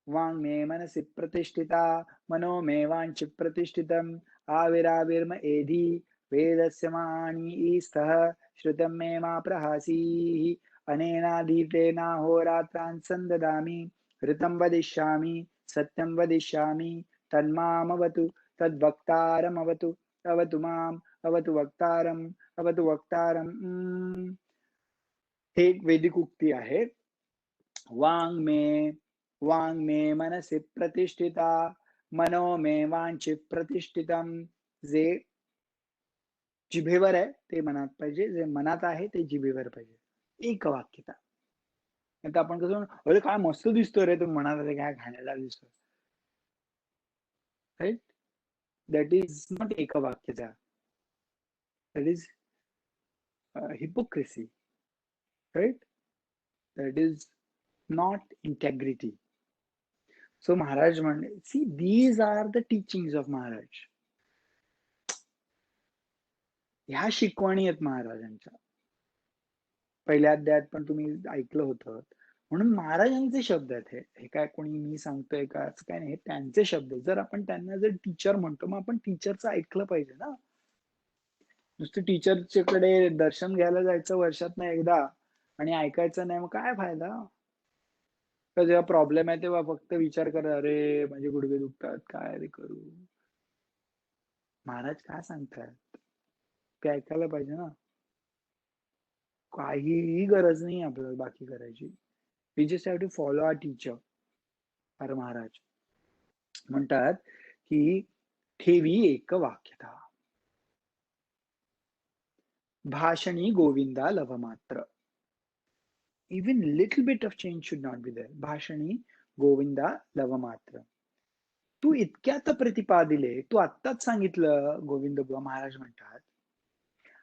वांग मे मनसि प्रतिष्ठिता मनो मे वांचि प्रतिष्ठितम् आविराविर्म एधि वेदस्य माणीस्तः श्रुतं मे मा प्रहासीः अनेनाधीतेनाहोरात्रान् सन्ददामि ऋतं वदिष्यामि सत्यं वदिष्यामि तन्मामवतु तद्वक्तारमवतु अवतु माम् अवतु वक्तारम् अवतु वक्तारम्. हे एक वैदिक उक्ती आहे. वांग मे मनसि प्रतिष्ठिता मनो मे वांचि प्रतिष्ठितम. जे जिभेवर आहे ते मनात पाहिजे, जे मनात आहे ते जिभेवर पाहिजे. एक वाक्यता. आता आपण कसं, अरे काय मस्त दिसतो रे तू, मनात आहे काय खाण्याला दिसतो, राईट? दॅट इज नॉट एक वाक्यता, that is hypocrisy, right? That is not integrity. So Maharaj म्हणे, see, these are the teachings of Maharaj. ह्या शिकवणी आहेत महाराजांच्या. पहिल्या अध्यायात पण तुम्ही ऐकलं होतं. म्हणून महाराजांचे शब्द आहेत हे काय कोणी मी सांगतोय का असं काय नाही, हे त्यांचे शब्द. जर आपण त्यांना जर टीचर म्हणतो, मग आपण टीचरचं ऐकलं पाहिजे ना. नुसतं टीचरच्याकडे दर्शन घ्यायला जायचं वर्षातनं एकदा आणि ऐकायचं नाही, मग काय फायदा? तर जेव्हा प्रॉब्लेम आहे तेव्हा फक्त विचार करा, अरे माझे गुडघे दुखतात, काय रे करू. महाराज काय सांगतात ते ऐकायला पाहिजे ना. काहीही गरज नाही आपल्याला बाकी करायची. We just have to follow our teacher. अरे महाराज म्हणतात की ठेवी एक वाक्यता, भाषणी गोविंदा लवमात्र. Even little bit of change should not be there. भाषणी गोविंदा लवमात्र. तू इतक्यात प्रतिपादिले, तू आत्ताच सांगितलं गोविंद बुवा. महाराज म्हणतात,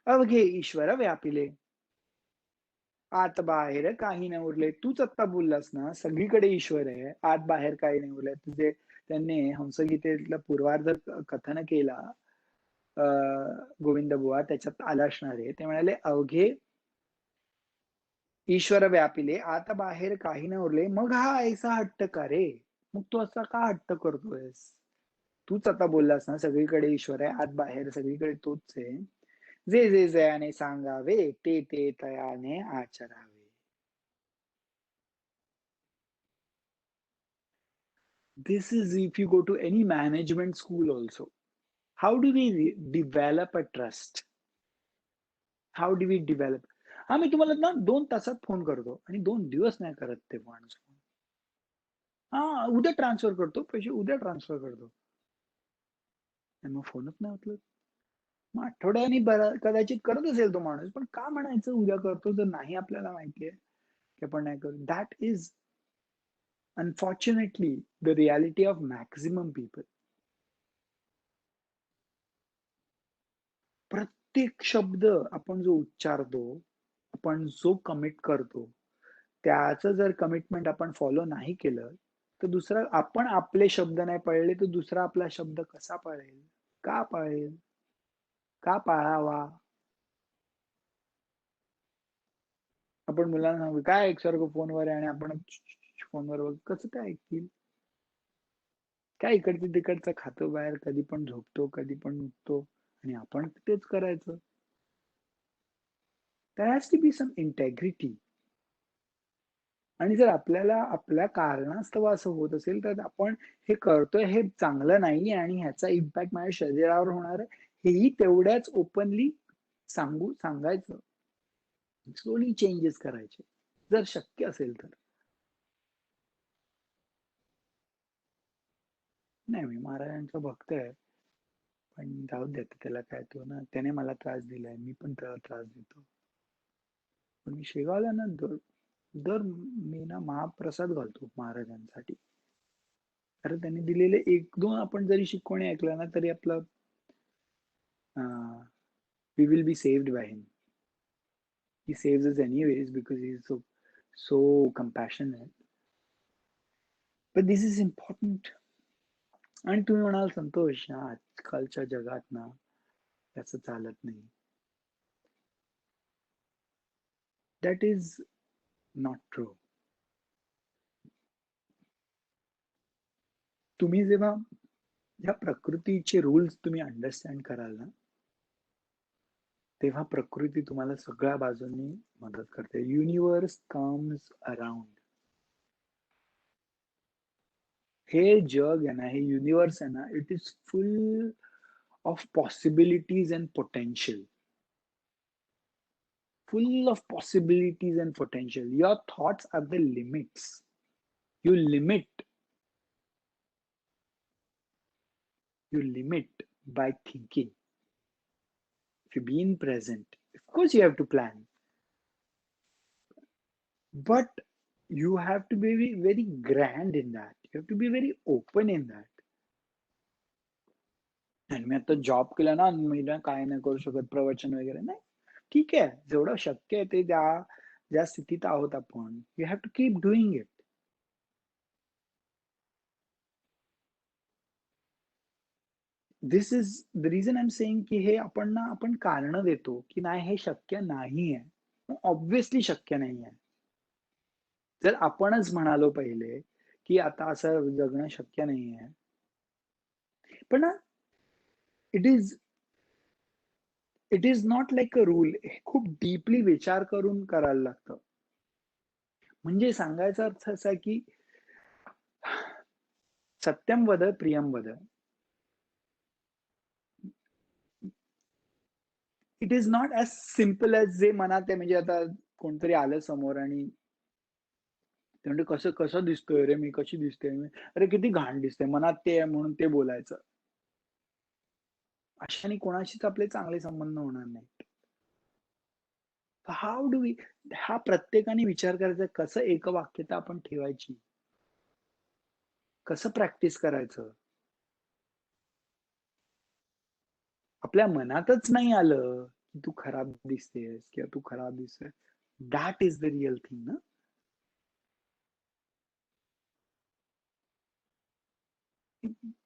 अवघे ईश्वर व्यापिले, आत बाहेर काही नाही उरले. तूच आत्ता बोललास ना, सगळीकडे ईश्वर आहे, आत बाहेर काही नाही उरले. तुझे त्यांनी हंसगीतेतला पूर्वार्ध कथन केला गोविंद बुवा, त्याच्यात आला असणार आहे. ते म्हणाले, अवघे ईश्वर व्यापिले, आता बाहेर काही नाही उरले. मग हा ऐसा हट्ट का रे? मग तू असा का हट्ट करतोयस? तूच आता बोललास ना, सगळीकडे ईश्वर आहे, आत बाहेर सगळीकडे तोच आहे. जे जे जयाने सांगावे ते ते तयाने आचरावे. This is if you go to any management school also. How do we develop a trust? How do we develop? हा, मी तुम्हाला ना 2 तासात फोन करतो आणि 2 दिवस नाही करत ते माणूस. हा, उद्या ट्रान्सफर करतो पैसे, उद्या ट्रान्सफर करतो, मग फोनच नाही उचलत. मग आठवड्याने कदाचित करत असेल तो माणूस, पण का म्हणायचं उद्या करतो जर नाही आपल्याला माहितीये की आपण नाही करू. That is unfortunately the reality of maximum people. प्रत्येक शब्द आपण जो उच्चारतो, आपण जो कमिट करतो, त्याचं जर कमिटमेंट आपण फॉलो नाही केलं तर दुसरा, आपण आपले शब्द नाही पाळले तर दुसरा आपला शब्द कसा पाळेल? का पाळेल? का पाळावा? आपण मुलांना सांगू काय एकसारखं फोनवर आहे आणि आपण फोनवर कसं काय ऐकतील? काय इकडचं तिकडचं खातो बाहेर, कधी पण झोपतो, कधी पण उठतो आणि आपण तेच करायचं. there has to be some integrity. आणि जर आपल्याला आपल्या कारणास्तव असं होत असेल तर आपण हे करतोय हे चांगलं नाही आणि ह्याचा इम्पॅक्ट माझ्या शरीरावर होणार आहे, हेही तेवढ्याच ओपनली सांगायचं. स्लोली चेंजेस करायचे जर शक्य असेल तर. नाही, मी महाराजांचा भक्त आहे, पण जाऊ देत त्याला काय. तो ना, त्याने मला त्रास दिलाय, मी पण त्याला त्रास देतो. पण मी शेगावला ना दर दर मी ना महाप्रसाद घालतो महाराजांसाठी. कारण त्यांनी दिलेले 1-2 आपण जरी शिकवणी ऐकल्या ना तरी आपलं we will be saved by him. He saves us anyways because he's so compassionate. But this is important. आणि तुम्ही म्हणाल संतोष आजकालच्या जगात ना त्याचं चालत नाही. That is not true. तुम्ही जेव्हा या प्रकृतीचे रूल्स तुम्ही अंडरस्टँड कराल ना, तेव्हा प्रकृती तुम्हाला सगळ्या बाजूंनी मदत करते. Universe comes around. हे जग आहे ना, हे युनिवर्स आहे ना, it is full of possibilities and potential. Full of possibilities and potential. Your thoughts are the limits. You limit. You limit by thinking. If you be in present, of course you have to plan. But you have to be very grand in that. You have to be very open in that. आणि मी आता job केला ना, मी ना काय नाही करू शकत प्रवचन वगैरे नाही. ठीक आहे, जेवढं शक्य आहे ते ज्या स्थितीत आहोत आपण, you have to keep doing it. This is the reason I am saying की हे आपण कारण देतो की नाही हे शक्य नाही आहे. ऑब्व्हियसली शक्य नाही आहे. जर आपणच म्हणालो पहिले की आता असं जगणं शक्य नाही आहे, पण ना it is not like a rule. हे खूप डीपली विचार करून करायला लागतं. म्हणजे सांगायचा अर्थ असा की सत्यम वद प्रियम वद. It is not as simple as जे मनात आहे. म्हणजे आता कोणतरी आलं समोर आणि ते म्हणजे कसं कसं दिसतोय रे मी, कशी दिसते मी, अरे किती घाण दिसते, मनात ते आहे म्हणून ते बोलायचं. अशाने कोणाशीच आपले चांगले संबंध होणार नाहीत. हाऊ डू वी, हा प्रत्येकाने विचार करायचा कसं एकवाक्यता आपण ठेवायची, कसं प्रॅक्टिस करायचं. आपल्या मनातच नाही आलं की तू खराब दिसतेस किंवा तू खराब दिसतोय, that is the real thing ना.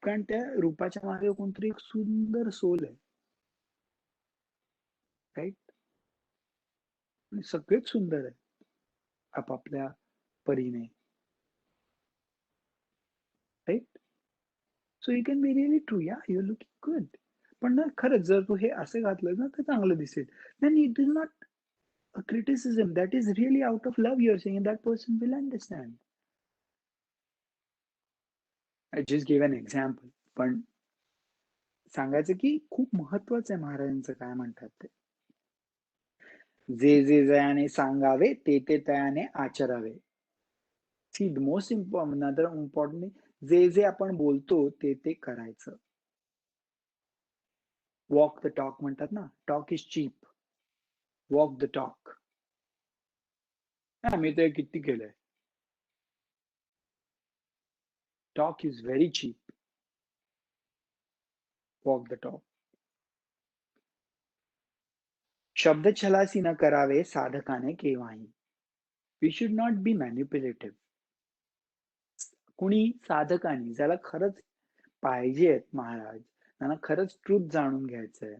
कारण त्या रूपाच्या मागे कोणतरी एक सुंदर सोल आहे, राईट. आणि सगळेच सुंदर आहे आपापल्या परीने, right. So you can be really true, या यू लुकिंग गुड. पण ना खरंच जर तू हे असं घातलं ना तर चांगलं दिसेल. Then it is not a criticism, that is really out of love you're saying, that person will understand. I just give an example. पण सांगायचं की खूप महत्वाचं आहे महाराजांचं काय म्हणतात ते, जे जे जयाने सांगावे ते ते तयाने आचरावे. सी द मोस्ट इम्पॉर्टंट, जे जे आपण बोलतो ते ते करायचं. वॉक द टॉक म्हणतात ना, talk is cheap, walk the talk. मी ते किती केलंय. Talk is very cheap, walk the talk. शब्द छलासी न करावे साधकाने केव्हाही. We should not be manipulative. कुणी साधकाने ज्याला खरंच पाहिजे महाराज, त्यांना खरंच ट्रूथ जाणून घ्यायचंय,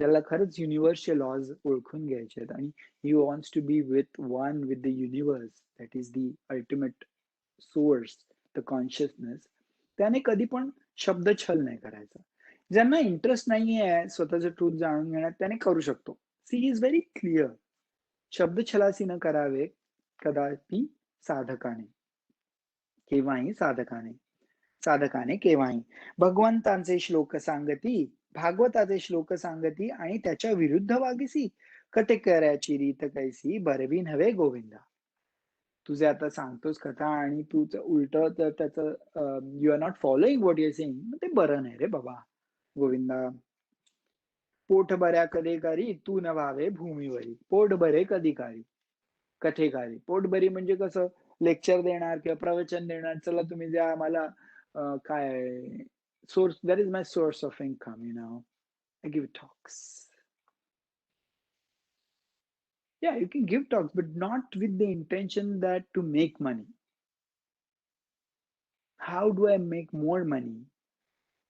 ज्याला खरंच युनिव्हर्सचे लॉज ओळखून घ्यायचे आहेत आणि he wants to be with one with the universe, that is the ultimate source, the consciousness, त्याने कधी पण शब्द छल नाही करायचा. ज्यांना इंटरेस्ट नाही आहे स्वतःचं ट्रूथ जाणून घेण्यात त्याने करू शकतो. See is very clear. शब्द छलासी न करावे कदापि साधकाने, केव्हाही साधकाने, साधकाने केव्हाही. भगवंतांचे श्लोक सांगती, भागवताचे श्लोक सांगती आणि त्याच्या विरुद्ध वागिसी, कटे करायची रीत कैसी, बरवी नव्हे गोविंदा. तुझे आता सांगतोस कथा आणि तू उलट तर त्याचं you are not following what you are saying, ते बरं नाही रे बाबा गोविंदा. पोट बऱ्या कधी करी तू न व्हावे भूमीवरी, पोट बरे कधी कारी, कथेकारी. पोटभरी म्हणजे कसं, लेक्चर देणार किंवा प्रवचन देणार, चला तुम्ही द्या आम्हाला काय source, that is my source of income, I give talks. Yeah, you can give talks, but not with the intention that to make money. How do I make more money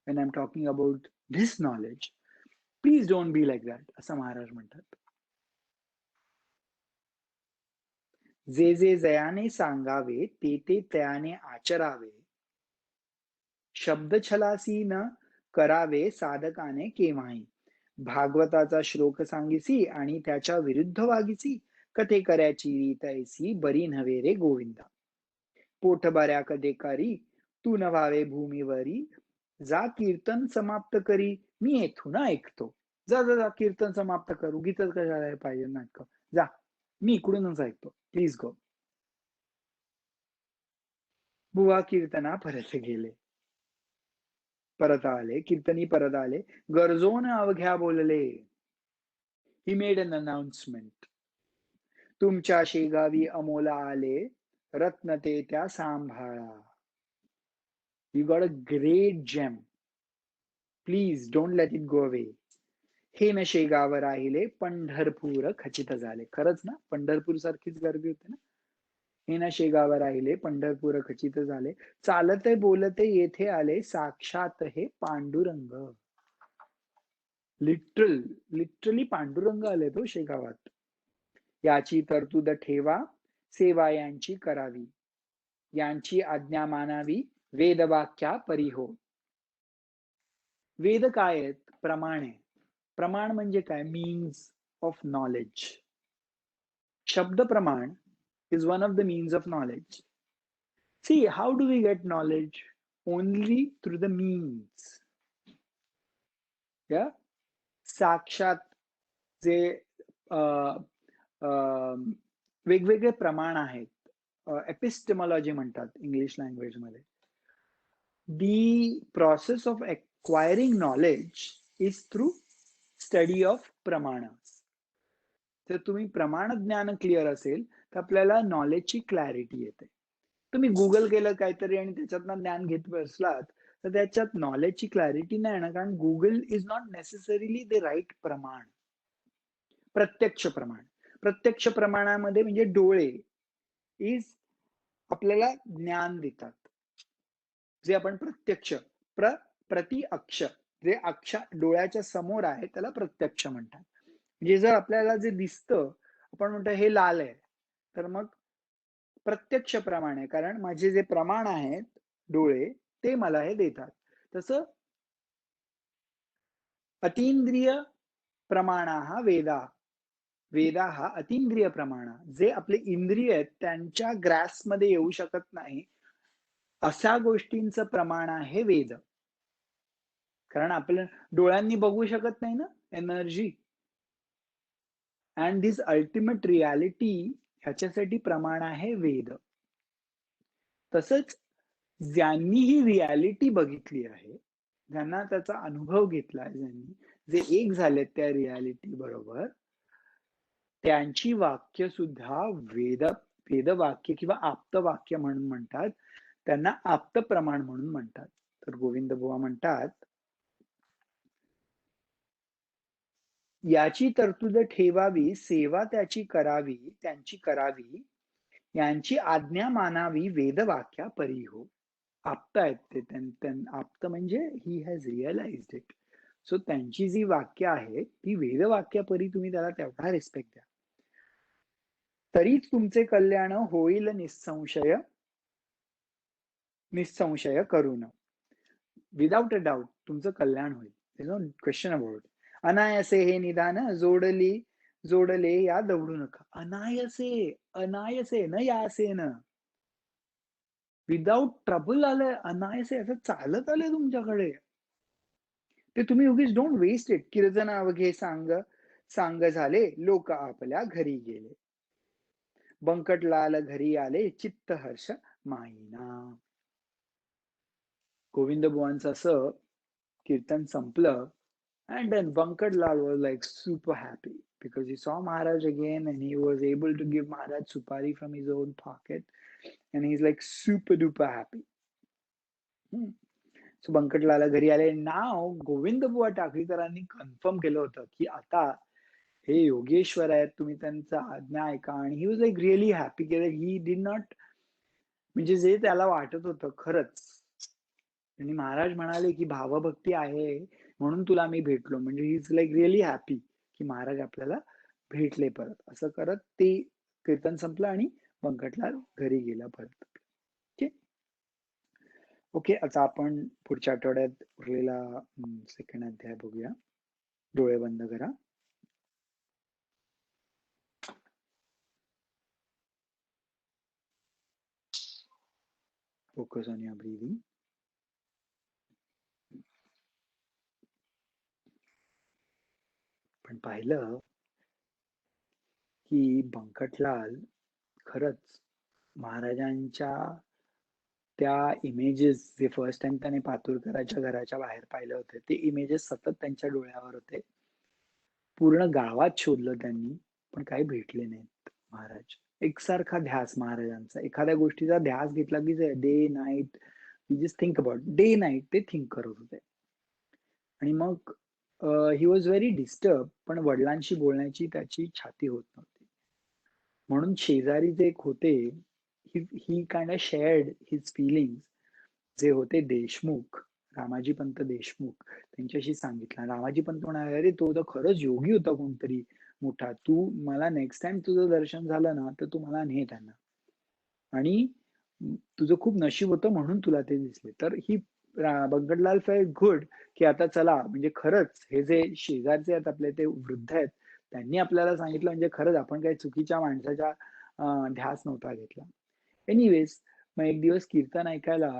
when I'm talking about this knowledge? Please don't be like that, असं महाराज म्हणतात. जे जे जयाने सांगावे ते ते तयाने आचरावे. शब्द छलासी न करावे साधकाने केव्हाही. भागवताचा श्लोक सांगिसी आणि त्याच्या विरुद्ध वागिसी. कथे करायची रीत ऐसी बरी नव्हे रे गोविंदा. पोटबऱ्या कदेकारी तू न व्हावे भूमीवरी. जा कीर्तन समाप्त करी मी येथून ऐकतो. जा जा जा कीर्तन समाप्त करू. गीतच कशाला पाहिजे नाटक. जा मी इकडूनच ऐकतो. Please go. बुवा कीर्तना परत गेले. परत आले. कीर्तनी परत आले. गरजोन अवघ्या बोलले. He made an announcement. तुमच्या शेगावी अमोला आले. रत्न ते त्या सांभाळा. You got a great gem. Please don't let it go away. हे न शेगाव राहिले पंढरपूर खचित झाले. खरंच ना, पंढरपूर सारखीच गर्दी होते ना. हे न शेगाव राहिले पंढरपूर खचित झाले. चालते बोलते येथे आले साक्षात हे पांडुरंग. लिटरली पांडुरंग आले तो शेगावात. याची तरतूद ठेवा सेवा यांची करावी. यांची आज्ञा मानावी वेदवाक्या परिहो. वेद काय आहेत? प्रमाण आहे. प्रमाण म्हणजे काय? Means of knowledge. शब्द प्रमाण is one of the means of knowledge. See, how do we get knowledge? Only through the means. Yeah? साक्षात जे वेगवेगळे प्रमाण आहेत. एपिस्टेमॉलॉजी म्हणतात इंग्लिश लँग्वेज मध्ये. The process of acquiring knowledge is through study of pramana. जर तुम्ही प्रमाण ज्ञान क्लिअर असेल तर आपल्याला नॉलेजची क्लॅरिटी येते. तुम्ही गुगल केलं काहीतरी आणि त्याच्यातनं ज्ञान घेत बसलात तर त्याच्यात नॉलेजची क्लॅरिटी नाही ना, कारण Google is not necessarily the right प्रमाण. प्रत्यक्ष प्रमाण. प्रत्यक्ष प्रमाणामध्ये म्हणजे डोळे इज आपल्याला ज्ञान देतात. जे आपण प्रत्यक्ष प्रति अक्ष, जे अक्ष डोळ्याच्या समोर आहे त्याला प्रत्यक्ष म्हणतात. म्हणजे जर आपल्याला जे दिसतं आपण म्हणतो हे लाल आहे तर मग प्रत्यक्ष प्रमाण आहे, कारण माझे जे प्रमाण आहेत डोळे ते मला हे देतात. तसं अतींद्रिय प्रमाणा हा वेदा हा अतींद्रिय प्रमाण, जे आपले इंद्रिय आहेत त्यांच्या ग्रास मध्ये येऊ शकत नाही अशा गोष्टींचं प्रमाण आहे वेद. कारण आपल्या डोळ्यांनी बघू शकत नाही ना energy. And this ultimate reality ह्याच्यासाठी प्रमाण आहे वेद. तसंच ज्यांनी ही रियालिटी बघितली आहे, ज्यांना त्याचा अनुभव घेतलाय, ज्यांनी जे एक झाले त्या रियालिटी बरोबर, त्यांची वाक्य सुद्धा वेदवाक्य किंवा आप्तवाक्य म्हणून म्हणतात. त्यांना आप्त प्रमाण म्हणून म्हणतात. तर गोविंद बुवा म्हणतात, याची तरतूद ठेवावी सेवा त्याची करावी त्यांची करावी. यांची आज्ञा मानावी वेदवाक्या परी हो. आप्त आहेत ते. आप्त म्हणजे he has realised it. So त्यांची जी वाक्य आहेत ती वेदवाक्यापरी तुम्ही त्याला तेवढा रिस्पेक्ट द्या. तरीच तुमचे कल्याण होईल निसंशय करून. विदाउट अ डाऊट तुमचं कल्याण होईल. No question about. अनायसे हे निदान जोडले या दौडू नका. अनायसे न यासे न. विदाउट ट्रबल आलंय, अनायसे असं चालत आलंय तुमच्याकडे, ते तुम्ही उगीच डोंट वेस्ट इट. कीर्तन अवघे सांग झाले लोक आपल्या घरी गेले. बंकटलाल घरी आले चित्त हर्ष माईना. गोविंद बुवांचं असं कीर्तन संपलं. And then Bankad Lal was like super happy because he saw Maharaj again and he was able to give Maharaj supari from his own pocket. And he's like super duper happy. So बंकटलाला घरी आले. नाव गोविंद बुवा टाकळीकरांनी confirm केलं होतं की आता हे योगेश्वर आहेत, तुम्ही त्यांचा आज्ञा ऐका. आणि ही वॉज लाईक रिअली हॅपी की ही डिड नॉट, म्हणजे जे त्याला वाटत होतं खरंच. आणि महाराज म्हणाले की भावभक्ती आहे म्हणून तुला मी भेटलो, म्हणजे he is like really happy की महाराज आपल्याला भेटले परत. असं करत ते कीर्तन संपलं आणि व्यंकटलाल घरी गेला परत. Okay okay. आता आपण पुढच्या आठवड्यात उरलेला सेकंड अध्याय बघूया. डोळे बंद करा. Focus on your breathing. पण पाहिलं की व्यंकटलाल खरंच महाराजांच्या त्या इमेजेस जे फर्स्ट टाइम त्याने पातुरकराच्या घराच्या बाहेर पाहिले होते, ते इमेजेस सतत त्यांच्या डोळ्यावर होते. पूर्ण गावात शोधलं त्यांनी, पण काही भेटले नाहीत महाराज. एकसारखा ध्यास महाराजांचा, एखाद्या गोष्टीचा ध्यास घेतला की day night just think about, day night ते थिंक करत होते. आणि मग ही वॉज व्हेरी डिस्टर्ब, पण वडिलांशी बोलण्याची त्याची छाती होत नव्हती. म्हणून शेजारी जे एक होते, he kind of shared his feelings, जे होते देशमुख, रामाजी पंत देशमुख, त्यांच्याशी सांगितलं. रामाजी पंत म्हणाले, अरे तो तर खरंच योगी होता कोणतरी मोठा, तू मला नेक्स्ट टाइम तुझं दर्शन झालं ना तर तू मला ने त्यांना, आणि तुझं खूप नशीब होतं म्हणून तुला ते दिसले. तर ही व्यंकटलाल फेल्ट गुड की आता चला, म्हणजे खरंच हे जे शेजारचे आहेत आपले ते वृद्ध आहेत, त्यांनी आपल्याला सांगितलं, म्हणजे खरंच आपण काही चुकीच्या माणसाच्या ध्यास नव्हता घेतला. एनिवेज, मग एक दिवस कीर्तन ऐकायला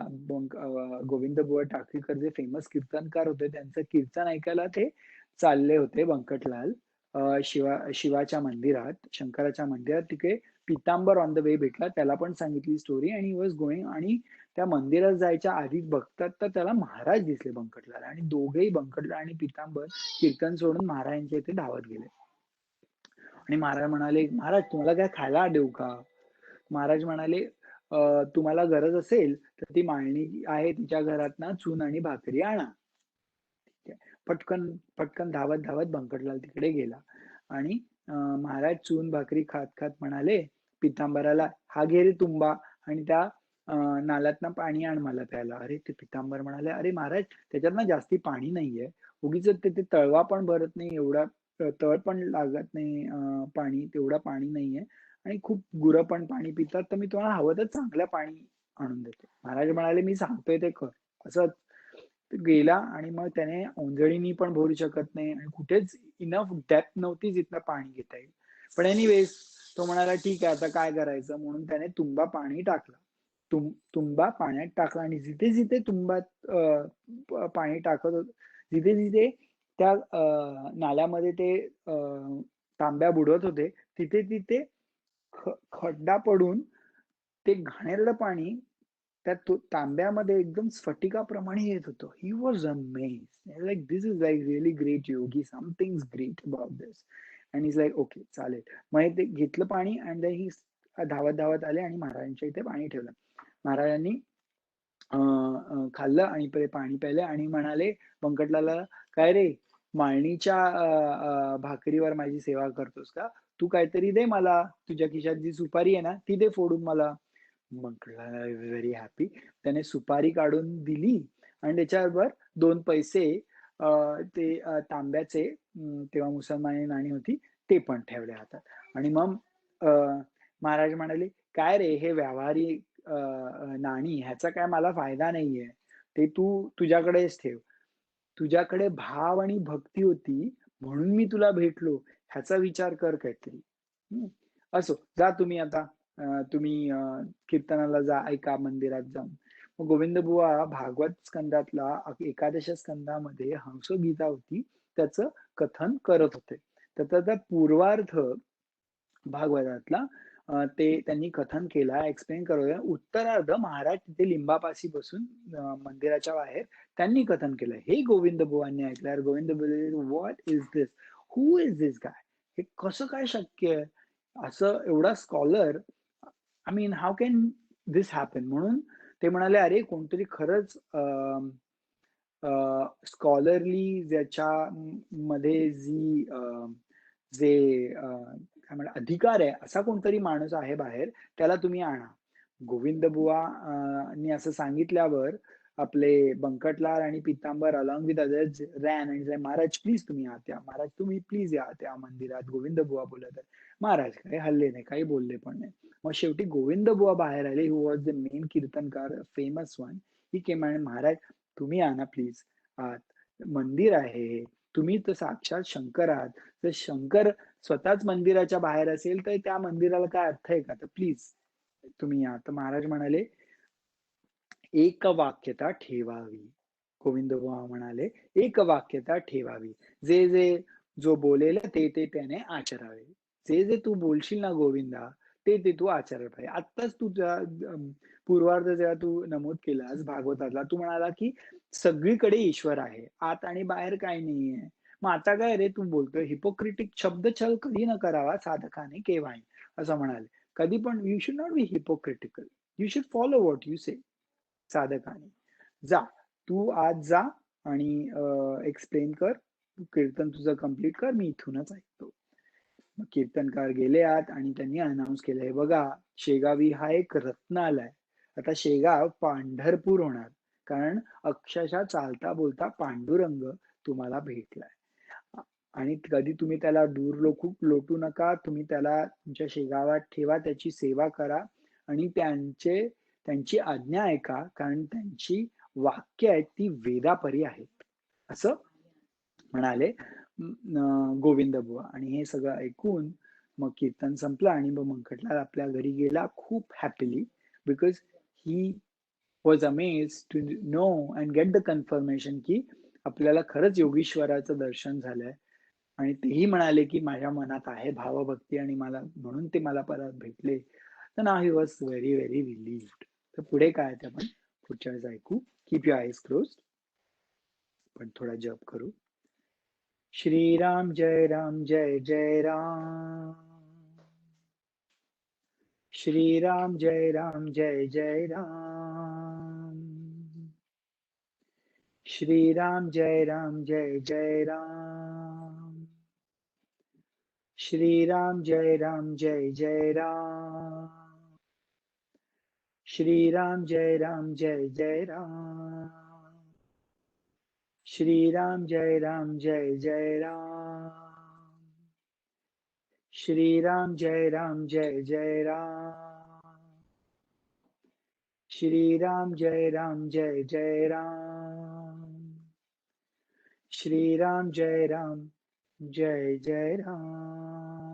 गोविंद बुवा टाकळीकर जे फेमस कीर्तनकार होते, त्यांचं कीर्तन ऐकायला ते चालले होते व्यंकटलाल शिवाच्या मंदिरात, शंकराच्या मंदिरात. तिकडे पितांबर ऑन द वे भेटला, त्याला पण सांगितली स्टोरी, आणि वॉज गोईंग, आणि त्या मंदिरात जायच्या आधीच बघतात तर त्याला महाराज दिसले व्यंकटलाल, आणि दोघेही व्यंकटलाल आणि पितांबर कीर्तन सोडून महाराजांच्या इथे धावत गेले. आणि महाराज म्हणाले, महाराज तुम्हाला काय खायला देऊ का? महाराज म्हणाले, तुम्हाला गरज असेल तर ती माळणी आहे तिच्या घरात ना चून आणि भाकरी आणा. पटकन पटकन धावत धावत व्यंकटलाल तिकडे गेला, आणि महाराज चून भाकरी खात खात म्हणाले पितांबराला, हा घे रे तुंबा, आणि त्या नाल्यातनं पाणी आण मला प्यायला. अरे ते पितांबर म्हणाले, अरे महाराज त्याच्यात ना जास्ती पाणी नाहीये, उगीच ते तळवा पण भरत नाही एवढा, तळ पण लागत नाही, पाणी तेवढं पाणी नाहीये, आणि खूप गुरं पण पाणी पितात, तर मी तुम्हाला हवं तर चांगलं पाणी आणून देतो. महाराज म्हणाले, मी सांगतोय ते कर. असं गेला, आणि मग त्याने ओंजळीनी पण भरू शकत नाही, आणि कुठेच इनफ डेप्थ नव्हती जिथनं पाणी घेता येईल. पण एनिवेज तो म्हणाला, ठीक आहे आता काय करायचं, म्हणून त्याने तुंबा पाणी टाकला. तुंबा पाण्यात टाकला, आणि जिथे जिथे तुंबात पाणी टाकत होत, जिथे जिथे त्या नाल्यामध्ये ते तांब्या बुडवत होते, तिथे तिथे खड्डा पडून ते घाणेरडं पाणी त्या तांब्यामध्ये एकदम स्फटिकाप्रमाणे येत होतं. He was amazed, like this is like really great yogi, something great about this. And is like okay चालेल. मग ते घेतलं पाणी, अँड देन ही धावत धावत आले आणि महाराजांच्या इथे पाणी ठेवलं. महाराजांनी खाल्लं आणि पाणी प्यायलं, आणि म्हणाले व्यंकटलाला, काय रे माळणीच्या भाकरीवर माझी सेवा करतोस का? तू काहीतरी दे मला, तुझ्या खिशात जी सुपारी आहे ना ती दे फोडून मला. व्यंकटलाल व्हेरी हॅपी. त्याने सुपारी काढून दिली, आणि त्याच्याबरोबर 2 पैसे ते तांब्याचे, तेव्हा मुसलमानी नाणी होती, ते पण ठेवले हातात. आणि मग महाराज म्हणाले, काय रे हे व्यावहारिक नाणी, ह्याचा काय मला फायदा नाहीये, ते तू तुझ्याकडेच ठेव. तुझ्याकडे भाव आणि भक्ती होती म्हणून मी तुला भेटलो, ह्याचा विचार कर काहीतरी. असो, जा तुम्ही आता, तुम्ही कीर्तनाला जा, ऐका मंदिरात जाऊन. मग गोविंद बुवा भागवत स्कंदातला एकादश स्कंदामध्ये हंसगीता होती, त्याचं कथन करत होते. तर त्याचा पूर्वार्ध भागवतातला ते त्यांनी कथन केला, एक्सप्लेन करत. उत्तरार्ध महाराज तिथे लिंबापाशी बसून मंदिराच्या बाहेर त्यांनी कथन केलं. हे गोविंद बुवांनी ऐकल्यावर गोविंद बोलले, what is this, who is this guy, हे कसं काय शक्य आहे, असं एवढा scholar, I mean how can this happen. म्हणून ते म्हणाले, अरे कोणतरी खरंच स्कॉलरली, ज्याच्या मध्ये जी जे काय म्हणा अधिकार आहे असा कोणतरी माणूस आहे बाहेर, त्याला तुम्ही आणा. गोविंद बुवा नी असं सांगितल्यावर आपले बंकटलाल आणि पीतांबर अलॉंग विथ अदर्स रॅन आणि से महाराज प्लीज तुम्ही आत या. महाराज तुम्ही प्लीज या त्या मंदिरात. गोविंद बुवा बोलत आहेत. महाराज काही हल्ले नाही, काही बोलले पण नाही. मग शेवटी गोविंद बुवा बाहेर आले. हू वॉज द मेन कीर्तनकार, फेमस वन. ही केम आणि महाराज तुम्ही या ना प्लीज आत. मंदिर आहे हे. तुम्ही तर साक्षात शंकर आहात. तर शंकर स्वतःच मंदिराच्या बाहेर असेल तर त्या मंदिराला काय अर्थ आहे का? तर प्लीज तुम्ही या. तर महाराज म्हणाले, एक वाक्यता ठेवावी. गोविंद बुवा म्हणाले, एक वाक्यता ठेवावी. जे जे जो बोलेल ते ते त्याने आचरावे. जे जे तू बोलशील ना गोविंदा, ते ते तू आचरायला पाहिजे. आत्ताच तुझ्या पूर्वार्ध जेव्हा तू नमूद केलास भागवतातला, तू म्हणाला की सगळीकडे ईश्वर आहे. आत आणि बाहेर काही नाहीये. मग आता काय रे तू बोलतोय? हिपोक्रिटिक शब्दछल कधी न करावा साधकाने केव्हाही, असं म्हणाले. कधी पण you should not be hypocritical. You should follow what you say. साधकाने. जा. तू आज जा आणि एक्सप्लेन कर. तू कीर्तन तुझं कंप्लीट कर. मी इथूनच ऐकतो. मग कीर्तनकार गेले आत आणि त्यांनी अनाउन्स केलं, हे बघा शेगावी हा एक रत्न आलाय. आता शेगाव पांढरपूर होणार. कारण अक्षरशः चालता बोलता पांडुरंग तुम्हाला भेटलाय. आणि कधी तुम्ही त्याला दूर लोटू नका. तुम्ही त्याला तुमच्या शेगावात ठेवा. त्याची सेवा करा आणि त्यांची आज्ञा ऐका. कारण त्यांची वाक्य आहेत ती वेदापरी आहेत. असं म्हणाले गोविंद बुवा. आणि हे सगळं ऐकून मग कीर्तन संपलं आणि मग मंकटलाल आपल्या घरी गेला खूप happily, because he was amaze to know and get the confirmation की आपल्याला खरंच योगीश्वराचं दर्शन झालंय. आणि तेही म्हणाले की माझ्या मनात आहे भावभक्ती आणि मला म्हणून ते मला परत भेटले. तर नाव he was very very relieved. तर पुढे काय ते आपण पुढच्या वेळेस ऐकू. Keep your eyes closed. पण थोडा जप करू. श्रीराम जय राम जय जय राम. श्रीराम जय राम जय जय राम. श्रीराम जय राम जय जय राम. श्रीराम जय राम जय जय राम. श्रीराम जय राम जय जय राम. श्रीराम जय राम जय जय राम. श्रीराम जय राम जय जय राम. श्रीराम जय राम जय जय राम. श्रीराम जय राम जय जय राम.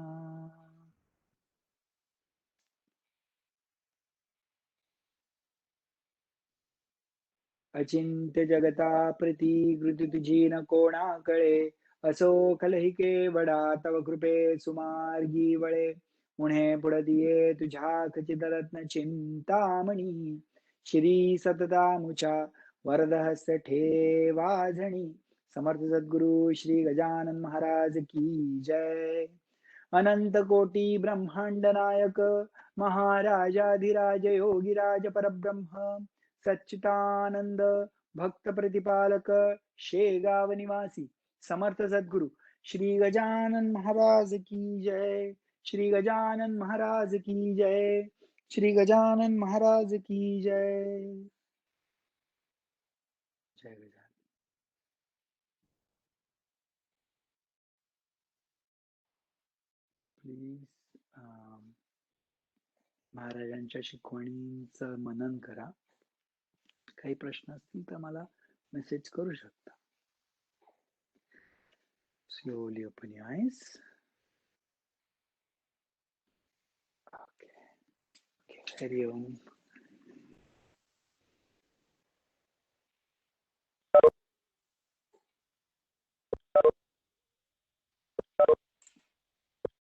अचिंत्य जगता प्रती कृती तुझी न कोणाकळे. असो कलही केवडा तव कृपे सुमार्गी वळे. उणे पुढतिये तुझ्या खचितरत्न चिंतामणी. श्री सतता मुचा वरदहस्त ठेवा झणी. समर्थ सद्गुरु श्री गजानन महाराज की जय. अनंत कोटी ब्रह्मांड नायक महाराजाधिराज योगीराज परब्रह्म सच्चिदानंद भक्त प्रतिपालक शेगाव निवासी समर्थ सद्गुरु श्री गजानन महाराज की जय. श्री गजानन महाराज की जय. श्री गजानन महाराज की जय. जय गजानन. प्लीज महाराजांच्या शिकवणींचं मनन करा. काही प्रश्न असतील तर मला मेसेज करू शकता. Slowly open your eyes. Okay. Okay. Hari Om.